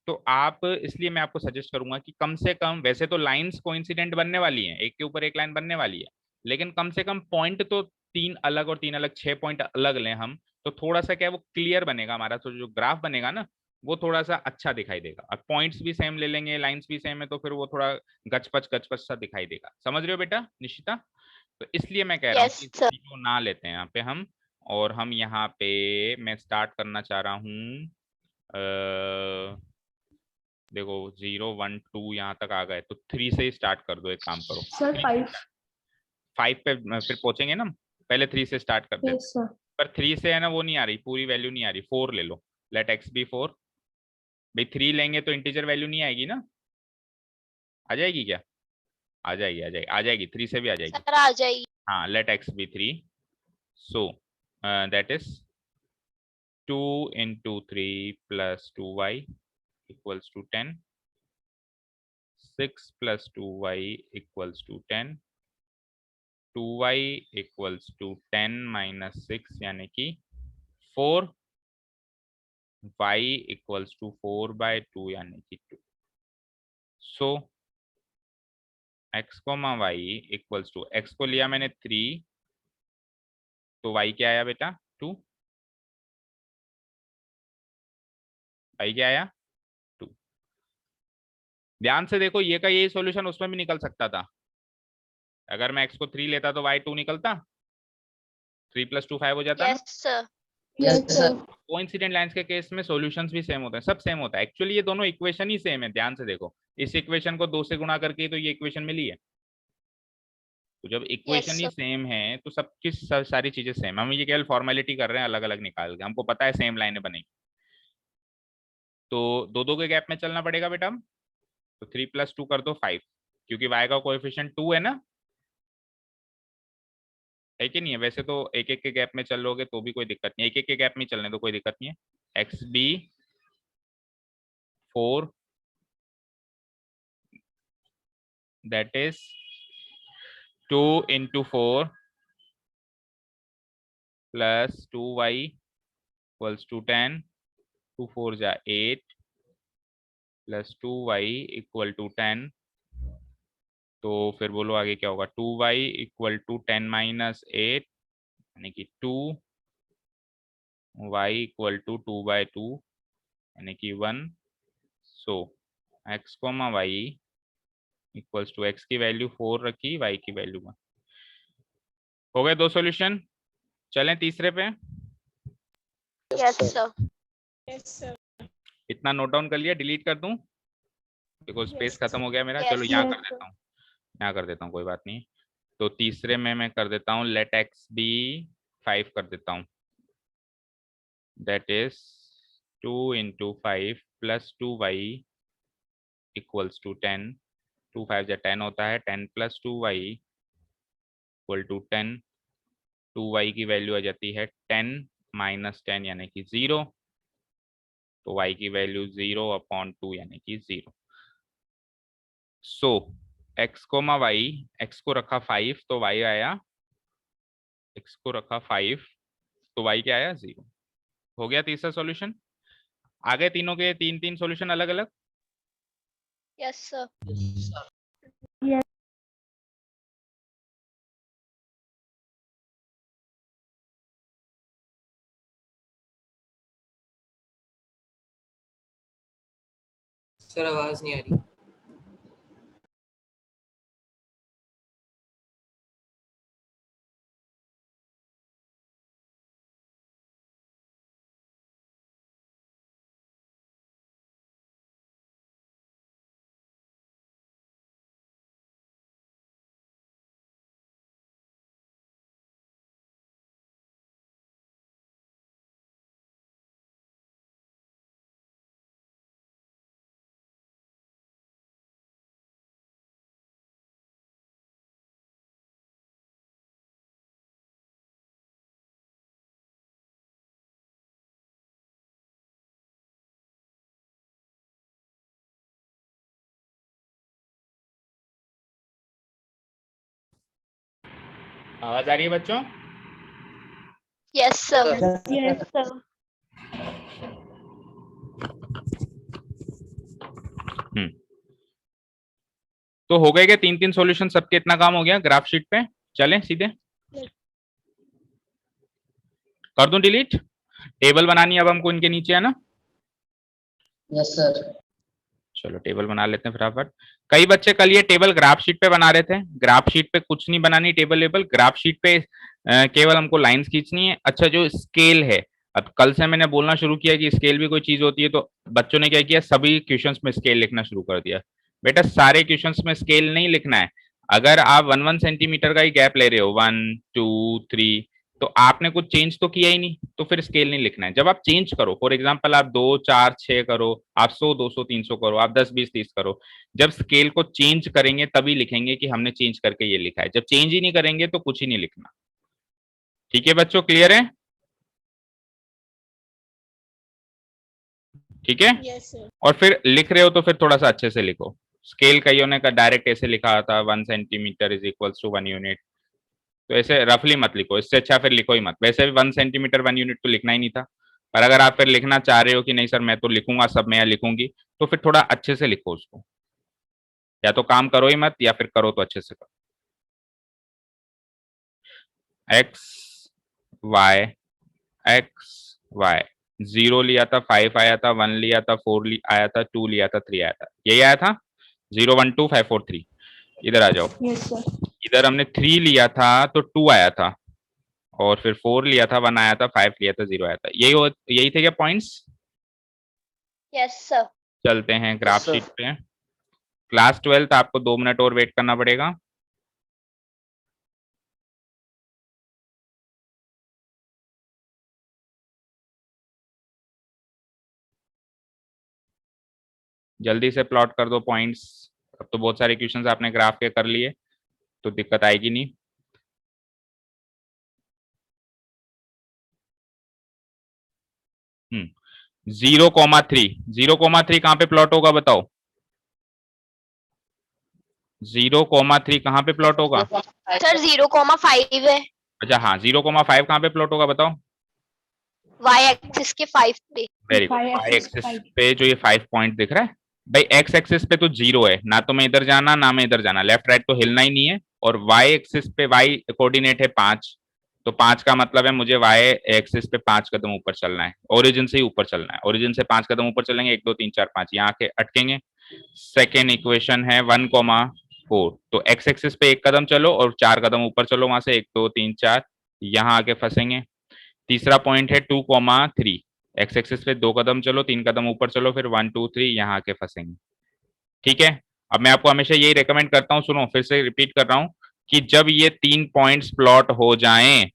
तो आप, इसलिए मैं आपको सजेस्ट करूंगा कि कम से कम, वैसे तो लाइंस कोइंसिडेंट बनने वाली हैं, एक के ऊपर एक लाइन बनने वाली है, लेकिन कम से कम पॉइंट तो 3 अलग और 3 अलग, 6 पॉइंट अलग लें हम, तो थोड़ा सा क्या वो क्लियर बनेगा हमारा. तो जो ग्राफ बनेगा ना वो थोड़ा सा अच्छा दिखाई देगा. अब पॉइंट्स भी सेम ले लेंगे, लाइंस भी सेम है, तो फिर वो थोड़ा गचपच सा दिखाई देगा. समझ रहे हो बेटा निशिता? तो इसलिए मैं कह रहा हूँ Yes कि sir. 0 ना लेते हैं यहाँ पे हम, और हम यहाँ पे, मैं स्टार्ट करना चाह रहा हूँ, देखो 0 1 2 यहाँ तक आ गए, तो 3 से ही स्टार्ट कर दो. एक काम करो सर 5. 5 पे फिर पहुंचेंगे ना, पहले 3 से स्टार्ट कर देते. Yes sir. पर 3 से है ना वो नहीं आ रही, पूरी वैल्यू नहीं आ रही. 4 ले लो, लेट एक्स बी 4. भाई 3 लेंगे तो इंटीजर वैल्यू नहीं आएगी ना? आ जाएगी क्या? आ जाएगी, आ जाएगी, आ जाएगी, 3 से भी आ जाएगी. सर आ जाइए. हाँ, let X be 3. So that is 2 into 3 plus 2y equals to 10. 6 plus 2y equals to 10. 2y equals to 10 minus 6 यानी कि 4. y equals to 4 by 2 यानी कि 2. So x comma y equals to, x को लिया मैंने 3, तो y क्या आया बेटा? 2. y क्या आया? 2. ध्यान से देखो, ये का यही सॉल्यूशन उसमें भी निकल सकता था. अगर मैं x को 3 लेता तो y 2 निकलता, 3 plus 2 5 हो जाता ना. Yes sir. Yes sir. Coincident lines के केस में सॉल्यूशंस भी सेम होते हैं, सब सेम होता है. एक्चुअली ये दोनों इक्वेशन ही सेम है, ध्यान से देखो. इस इक्वेशन को 2 से गुणा करके तो ये इक्वेशन मिली है. तो जब इक्वेशन ही sir. सेम है तो सबकी सारी चीजें सेम. हम ये केवल फॉर्मेलिटी कर रहे हैं अलग अलग निकाल के, हमको पता है सेम लाइनें बनेगी. तो दो दो के गैप में चलना पड़ेगा बेटा. तो 3 plus 2 कर दो 5, क्योंकि y का कोएफिशिएंट 2 है ना, है कि नहीं है? वैसे तो एक एक के गैप में चल लोगे तो भी कोई दिक्कत नहीं, एक एक के गैप में चलने तो कोई दिक्कत नहीं है. X be 4, that is 2 into 4 plus 2y equals to 10. 2 4 जा 8 plus 2y equal to 10. तो फिर बोलो आगे क्या होगा? 2y equal to 10 minus 8 यानी कि 2, y equal to 2 by 2 यानी कि 1. सो x comma y equals to, x की वैल्यू 4 रखी, y की वैल्यू 1. हो गए 2 सॉल्यूशन. चलें तीसरे पे. Yes sir. Yes, sir. इतना नोट डाउन कर लिया, डिलीट कर दूं? देखो स्पेस Yes. खत्म हो गया मेरा. Yes, चलो यहाँ sir. कर देता हूँ, यहाँ कर देता हूँ, कोई बात नहीं. तो तीसरे में मैं कर देता हूँ लेट एक्स बी 5 कर देता हूँ. That is 2 into 5 plus 2y equals to 10. 2 5 जा 10 होता है, 10 plus 2y equal to 10. 2y की वैल्यू आ जाती है 10 minus 10 यानी कि 0. तो y की वैल्यू 0/2 यानी कि 0. सो x कोमा y, x को रखा 5 तो y आया, x को रखा 5 तो y क्या आया? 0. हो गया तीसरा सॉल्यूशन. आ गए तीनों के 3-3 सॉल्यूशन अलग अलग? Yes sir. सर आवाज नहीं आ रही। आवाज आ रही है बच्चों? Yes sir. Yes sir. तो हो गए क्या 3-3 सॉल्यूशन सबके? इतना काम हो गया ग्राफ शीट पे। चलें सीधे कर दूं डिलीट? टेबल बनानी है अब हमको इनके नीचे, है ना? Yes sir. चलो टेबल बना लेते हैं फटाफट। कई बच्चे कल ये टेबल ग्राफ शीट पे बना रहे थे। ग्राफ शीट पे कुछ नहीं बनानी टेबल लेबल, ग्राफ शीट पे केवल हमको लाइंस खींचनी है। अच्छा जो स्केल है, अब कल से मैंने बोलना शुरू किया कि स्केल भी कोई चीज होती है, तो बच्चों ने क्या किया, सभी क्वेश्चंस में स्केल लिखना शुरू कर दिया। बेटा सारे क्वेश्चंस में स्केल नहीं लिखना है। अगर आप 1-1 सेंटीमीटर का ही गैप ले रहे हो, 1 2 3, तो आपने कुछ चेंज तो किया ही नहीं, तो फिर स्केल नहीं लिखना है। जब आप चेंज करो, फॉर एग्जांपल आप 2 4 6 करो, आप 100 200 300 करो, आप 10 20 30 करो, जब स्केल को चेंज करेंगे तभी लिखेंगे कि हमने चेंज करके ये लिखा है। जब चेंज ही नहीं करेंगे तो कुछ ही नहीं लिखना। ठीक है बच्चों, क्लियर है? ठीक है। Yes, sir. और फिर लिख रहे हो तो फिर थोड़ा सा अच्छे से लिखो। स्केल कईयों ने का डायरेक्ट ऐसे लिखा था, 1 centimetre is equals to 1 unit, तो ऐसे रफली मत लिखो। इससे अच्छा फिर लिखो ही मत। वैसे भी 1 सेंटीमीटर 1 यूनिट तो लिखना ही नहीं था, पर अगर आप फिर लिखना चाह रहे हो कि नहीं सर मैं तो लिखूंगा सब में या लिखूंगी, तो फिर थोड़ा अच्छे से लिखो उसको। या तो काम करो ही मत, या फिर करो तो अच्छे से करो। एक्स वाई एक्स वाई, 0 लिया था, 5 आया था, 1 लिया था, 4 आया था, 2 लिया था, 3 आया था। यही आया था 0 1 2 5 4 3। इधर आ जाओ। Yes sir. इधर हमने 3 लिया था तो 2 आया था, और फिर 4 लिया था 1 आया था, 5 लिया था 0 आया था। यही थे क्या पॉइंट्स? Yes sir. चलते हैं ग्राफ sir. शीट पे। क्लास 12 आपको 2 मिनट और वेट करना पड़ेगा। जल्दी से प्लॉट कर दो पॉइंट्स। अब तो बहुत सारे क्वेश्चंस आपने ग्राफ के कर लिए, तो दिक्कत आएगी नहीं। हम्म 0,3, 0,3 कहाँ पे प्लॉट होगा बताओ? 0,3 कहाँ पे प्लॉट होगा? सर 0,5 है। अच्छा हाँ, 0,5 कहाँ पे प्लॉट होगा बताओ? वाई एक्सिस के 5 पे। Very good. वाई एक्सिस पे जो ये 5 पॉइंट दिख रहा है भाई, एक्स एक्सिस पे तो 0 है, ना तो मैं इधर जाना ना मैं इधर जाना, लेफ्ट राइट तो हिलना ही नहीं है। और वाई एक्सिस पे वाई कोऑर्डिनेट है 5, तो 5 का मतलब है मुझे वाई एक्सिस पे 5 कदम ऊपर चलना है, ओरिजिन से ही ऊपर चलना है। ओरिजिन से 5 कदम ऊपर चलेंगे, 1 2 3 4 5 यहाँ के अटकेंगे। सेकेंड इक्वेशन है 1,4, तो एक्स एक्सिस पे 1 कदम चलो और 4 कदम ऊपर चलो, वहां से 1 2 3 4 यहाँ आके फंसेंगे। तीसरा पॉइंट है 2,3, एक्स एक्सिस पे 2 कदम चलो, 3 कदम ऊपर चलो, फिर 1 2 3 यहाँ आके फंसेंगे। ठीक है। अब मैं आपको हमेशा यही रेकमेंड करता हूँ, सुनो फिर से रिपीट कर रहा हूँ, कि जब ये 3 पॉइंट्स प्लॉट हो जाएं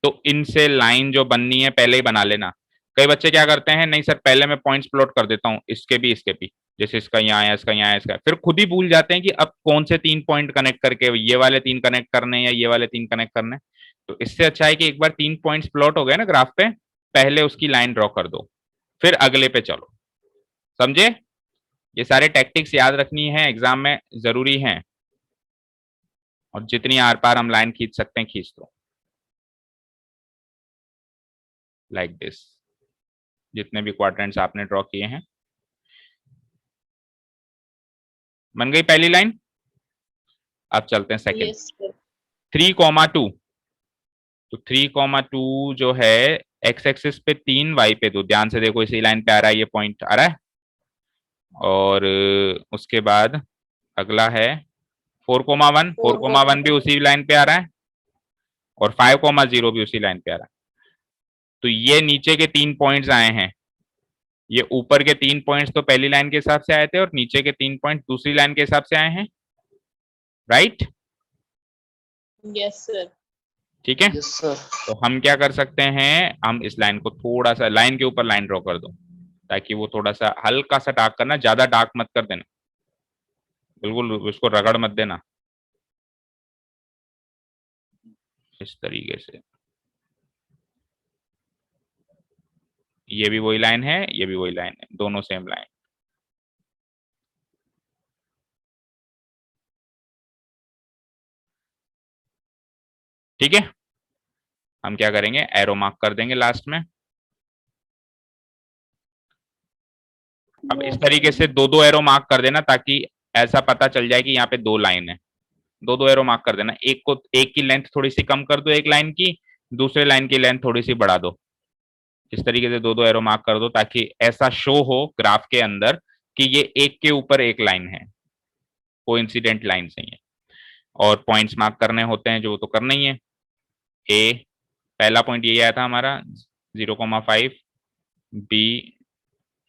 तो इनसे लाइन जो बननी है पहले ही बना लेना। कई बच्चे क्या करते हैं, नहीं सर पहले मैं पॉइंट्स प्लॉट कर देता हूँ, इसके भी, जैसे इसका यहाँ है, इसका यहाँ है, इसका, फिर खुद ही भूल जाते हैं कि अब कौन से 3 पॉइंट कनेक्ट करके ये वाले 3 कनेक्ट करने हैं या ये वाले 3 कनेक्ट करने हैं। तो इससे अच्छा है कि एक बार 3 पॉइंट्स प्लॉट हो गए ना ग्राफ पे, पहले उसकी लाइन ड्रॉ कर दो, फिर अगले पे चलो। समझे? ये सारे टैक्टिक्स याद रखनी है, एग्जाम में जरूरी हैं, और जितनी आर पार हम लाइन खींच सकते हैं खींच दो, लाइक दिस। जितने भी क्वाड्रेंट्स आपने ड्रॉ किए हैं। बन गई पहली लाइन। अब चलते हैं सेकंड। Yes, sir. 3,2, तो 3,2 जो है एक्स एक्सिस पे 3, वाई पे 2। ध्यान से देखो, इसी लाइन पे आ रहा है, ये पॉइंट आ रहा है। और उसके बाद अगला है 4,1, 4,1 भी उसी लाइन पे आ रहा है, और 5,0 भी उसी लाइन पे आ रहा है। तो ये नीचे के 3 पॉइंट्स आए हैं। ये ऊपर के 3 पॉइंट्स तो पहली लाइन के हिसाब से आए थे, और नीचे के 3 पॉइंट दूसरी लाइन के हिसाब से आए हैं, राइट? Yes, sir. ठीक है। Yes, sir. तो हम क्या कर सकते हैं, हम इस लाइन को थोड़ा सा लाइन के ऊपर लाइन ड्रॉ कर दो, ताकि वो थोड़ा सा हल्का सा डार्क करना, ज्यादा डार्क मत कर देना, बिल्कुल उसको रगड़ मत देना, इस तरीके से। ये भी वही लाइन है, ये भी वही लाइन है, दोनों सेम लाइन। ठीक है। हम क्या करेंगे, एरो मार्क कर देंगे लास्ट में। अब इस तरीके से दो दो एरो मार्क कर देना, ताकि ऐसा पता चल जाए कि यहाँ पे 2 लाइन है। दो दो एरो मार्क कर देना, एक की लेंथ थोड़ी सी कम कर दो, एक लाइन की, दूसरे लाइन की लेंथ थोड़ी सी बढ़ा दो। इस तरीके से दो दो एरो मार्क कर दो, ताकि ऐसा शो हो ग्राफ के अंदर कि ये एक के ऊपर एक लाइन है, कोइंसिडेंट लाइन नहीं है। और पॉइंट्स मार्क करने होते हैं, जो वो तो करना ही है। ए, पहला पॉइंट यही आया था हमारा 0,5, बी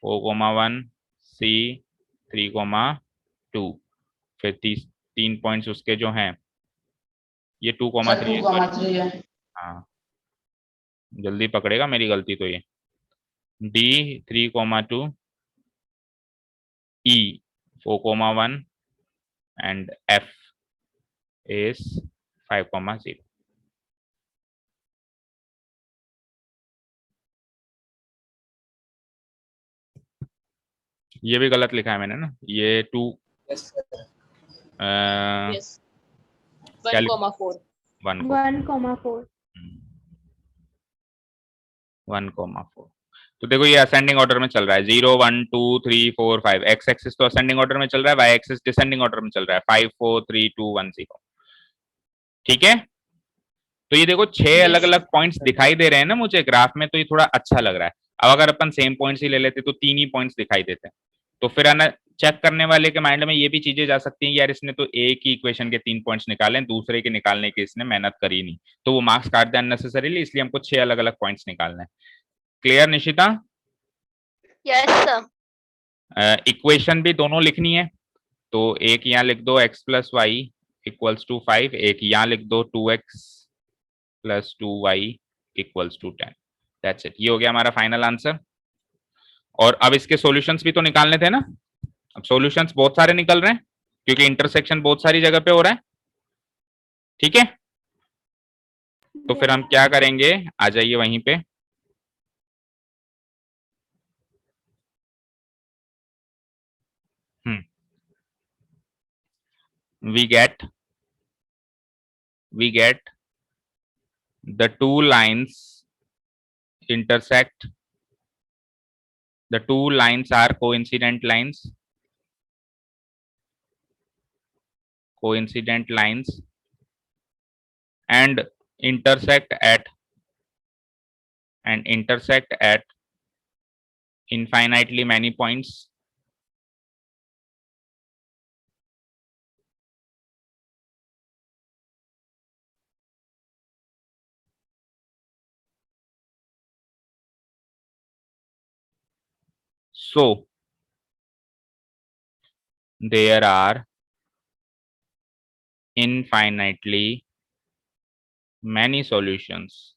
4,1, सी 3,2, फिर 3 पॉइंट्स उसके जो हैं, ये 2,3 है। हाँ, जल्दी पकड़ेगा, मेरी गलती तो ये। D 3,2, E 4,1 and F is 5,0। ये भी गलत लिखा है मैंने ना, ये 2 Yes, sir. Yes. 1,4. 1,4 1,4। तो देखो ये असेंडिंग ऑर्डर में चल रहा है, 0 1 2 3 4 5। एक्स एक्सिस तो असेंडिंग ऑर्डर में चल रहा है, वाई एक्सिस डिसेंडिंग ऑर्डर में चल रहा है, 5 4 3 2 1 0। ठीक है। तो ये देखो 6 Yes. अलग अलग पॉइंट्स दिखाई दे रहे हैं ना मुझे ग्राफ में, तो ये थोड़ा अच्छा लग रहा है। अब अगर अपन सेम पॉइंट्स ही ले लेते तो 3 ही पॉइंट्स दिखाई देते, तो फिर है ना, चेक करने वाले के माइंड में ये भी चीजें जा सकती हैं, यार इसने तो एक ही इक्वेशन के 3 पॉइंट्स निकाले, दूसरे के निकालने की इसने मेहनत करी नहीं, तो वो मार्क्स काट दे अननेसेसरीली, इसलिए हमको 6 अलग अलग पॉइंट्स निकालने हैं। Clear Nishita? Yes, sir. Equation भी दोनों लिखनी है, तो एक यहाँ लिख दो x plus Y equals to 5, एक यहाँ लिख दो 2x plus 2y equals to 10। That's it, ये हो गया हमारा फाइनल आंसर। और अब इसके सॉल्यूशंस भी तो निकालने थे ना। अब सॉल्यूशंस बहुत सारे निकल रहे हैं, क्योंकि इंटरसेक्शन बहुत सारी जगह पे हो रहा है। ठीक है। तो फिर हम क्या करेंगे, आ जाइए वहीं पे। we get the two lines intersect. The two lines are coincident lines, and intersect at infinitely many points. So there are infinitely many solutions,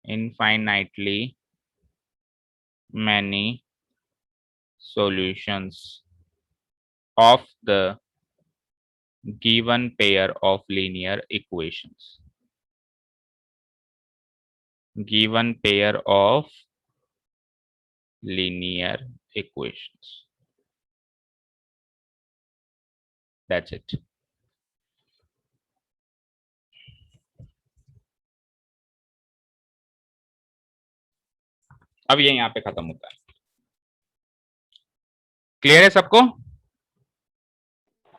infinitely many solutions of the given pair of linear equations. Given pair of linear equations. That's it. अब ये यहाँ पे खत्म होता है। क्लियर है सबको?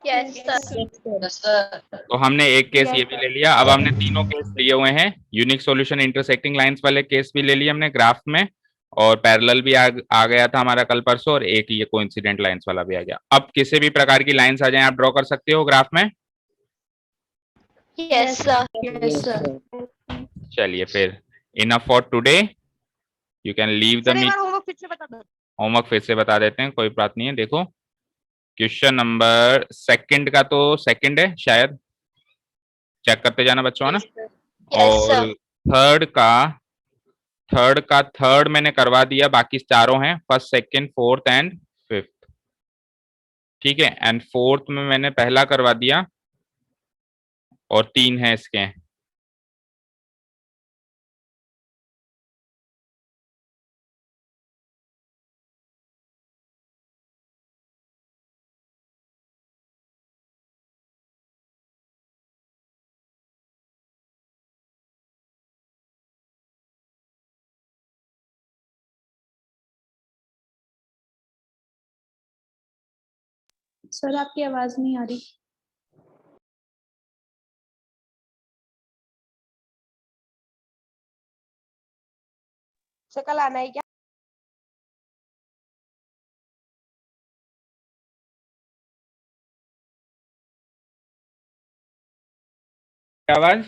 Yes sir. Yes, sir. तो हमने एक केस ये भी ले लिया। अब हमने तीनों केस लिए हुए हैं, यूनिक सॉल्यूशन इंटरसेक्टिंग लाइंस वाले केस भी ले लिए हमने ग्राफ में, और पैरेलल भी आ गया था हमारा कल परसों, और एक ये कोइंसिडेंट लाइंस वाला भी आ गया। अब किसी भी प्रकार की लाइंस आ जाए आप ड्रॉ कर सकते हो ग्राफ में। Yes sir. Yes, sir. चलिए फिर enough for today, you can leave the sir एक मीट। बार होमवर्क फिर से बता दो। होमवर्क फिर से बता देते हैं, कोई बात नहीं है। देखो क्वेश्चन नंबर सेकंड का तो सेकंड है शायद, चेक करते जाना बच्चों, है ना। Yes sir. और थर्ड का थर्ड मैंने करवा दिया, बाकी चारों हैं first second fourth and fifth, ठीक है। एंड फोर्थ में मैंने पहला करवा दिया, और 3 है इसके। सर आपकी आवाज नहीं आ रही। सर कल आना है क्या? आवाज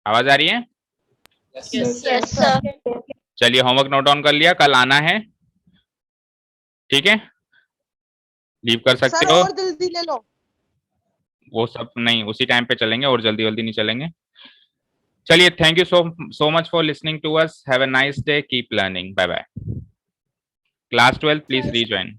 आवाज आ रही है? Yes, yes sir. चलिए होमवर्क नोट डाउन कर लिया, कल आना है, ठीक है। लीव कर सकते सर हो। और जल्दी ले लो। वो सब नहीं, उसी टाइम पे चलेंगे, और जल्दी जल्दी नहीं चलेंगे। चलिए, thank you so much for listening to us. Have a nice day. Keep learning. Bye bye. Class 12, please rejoin.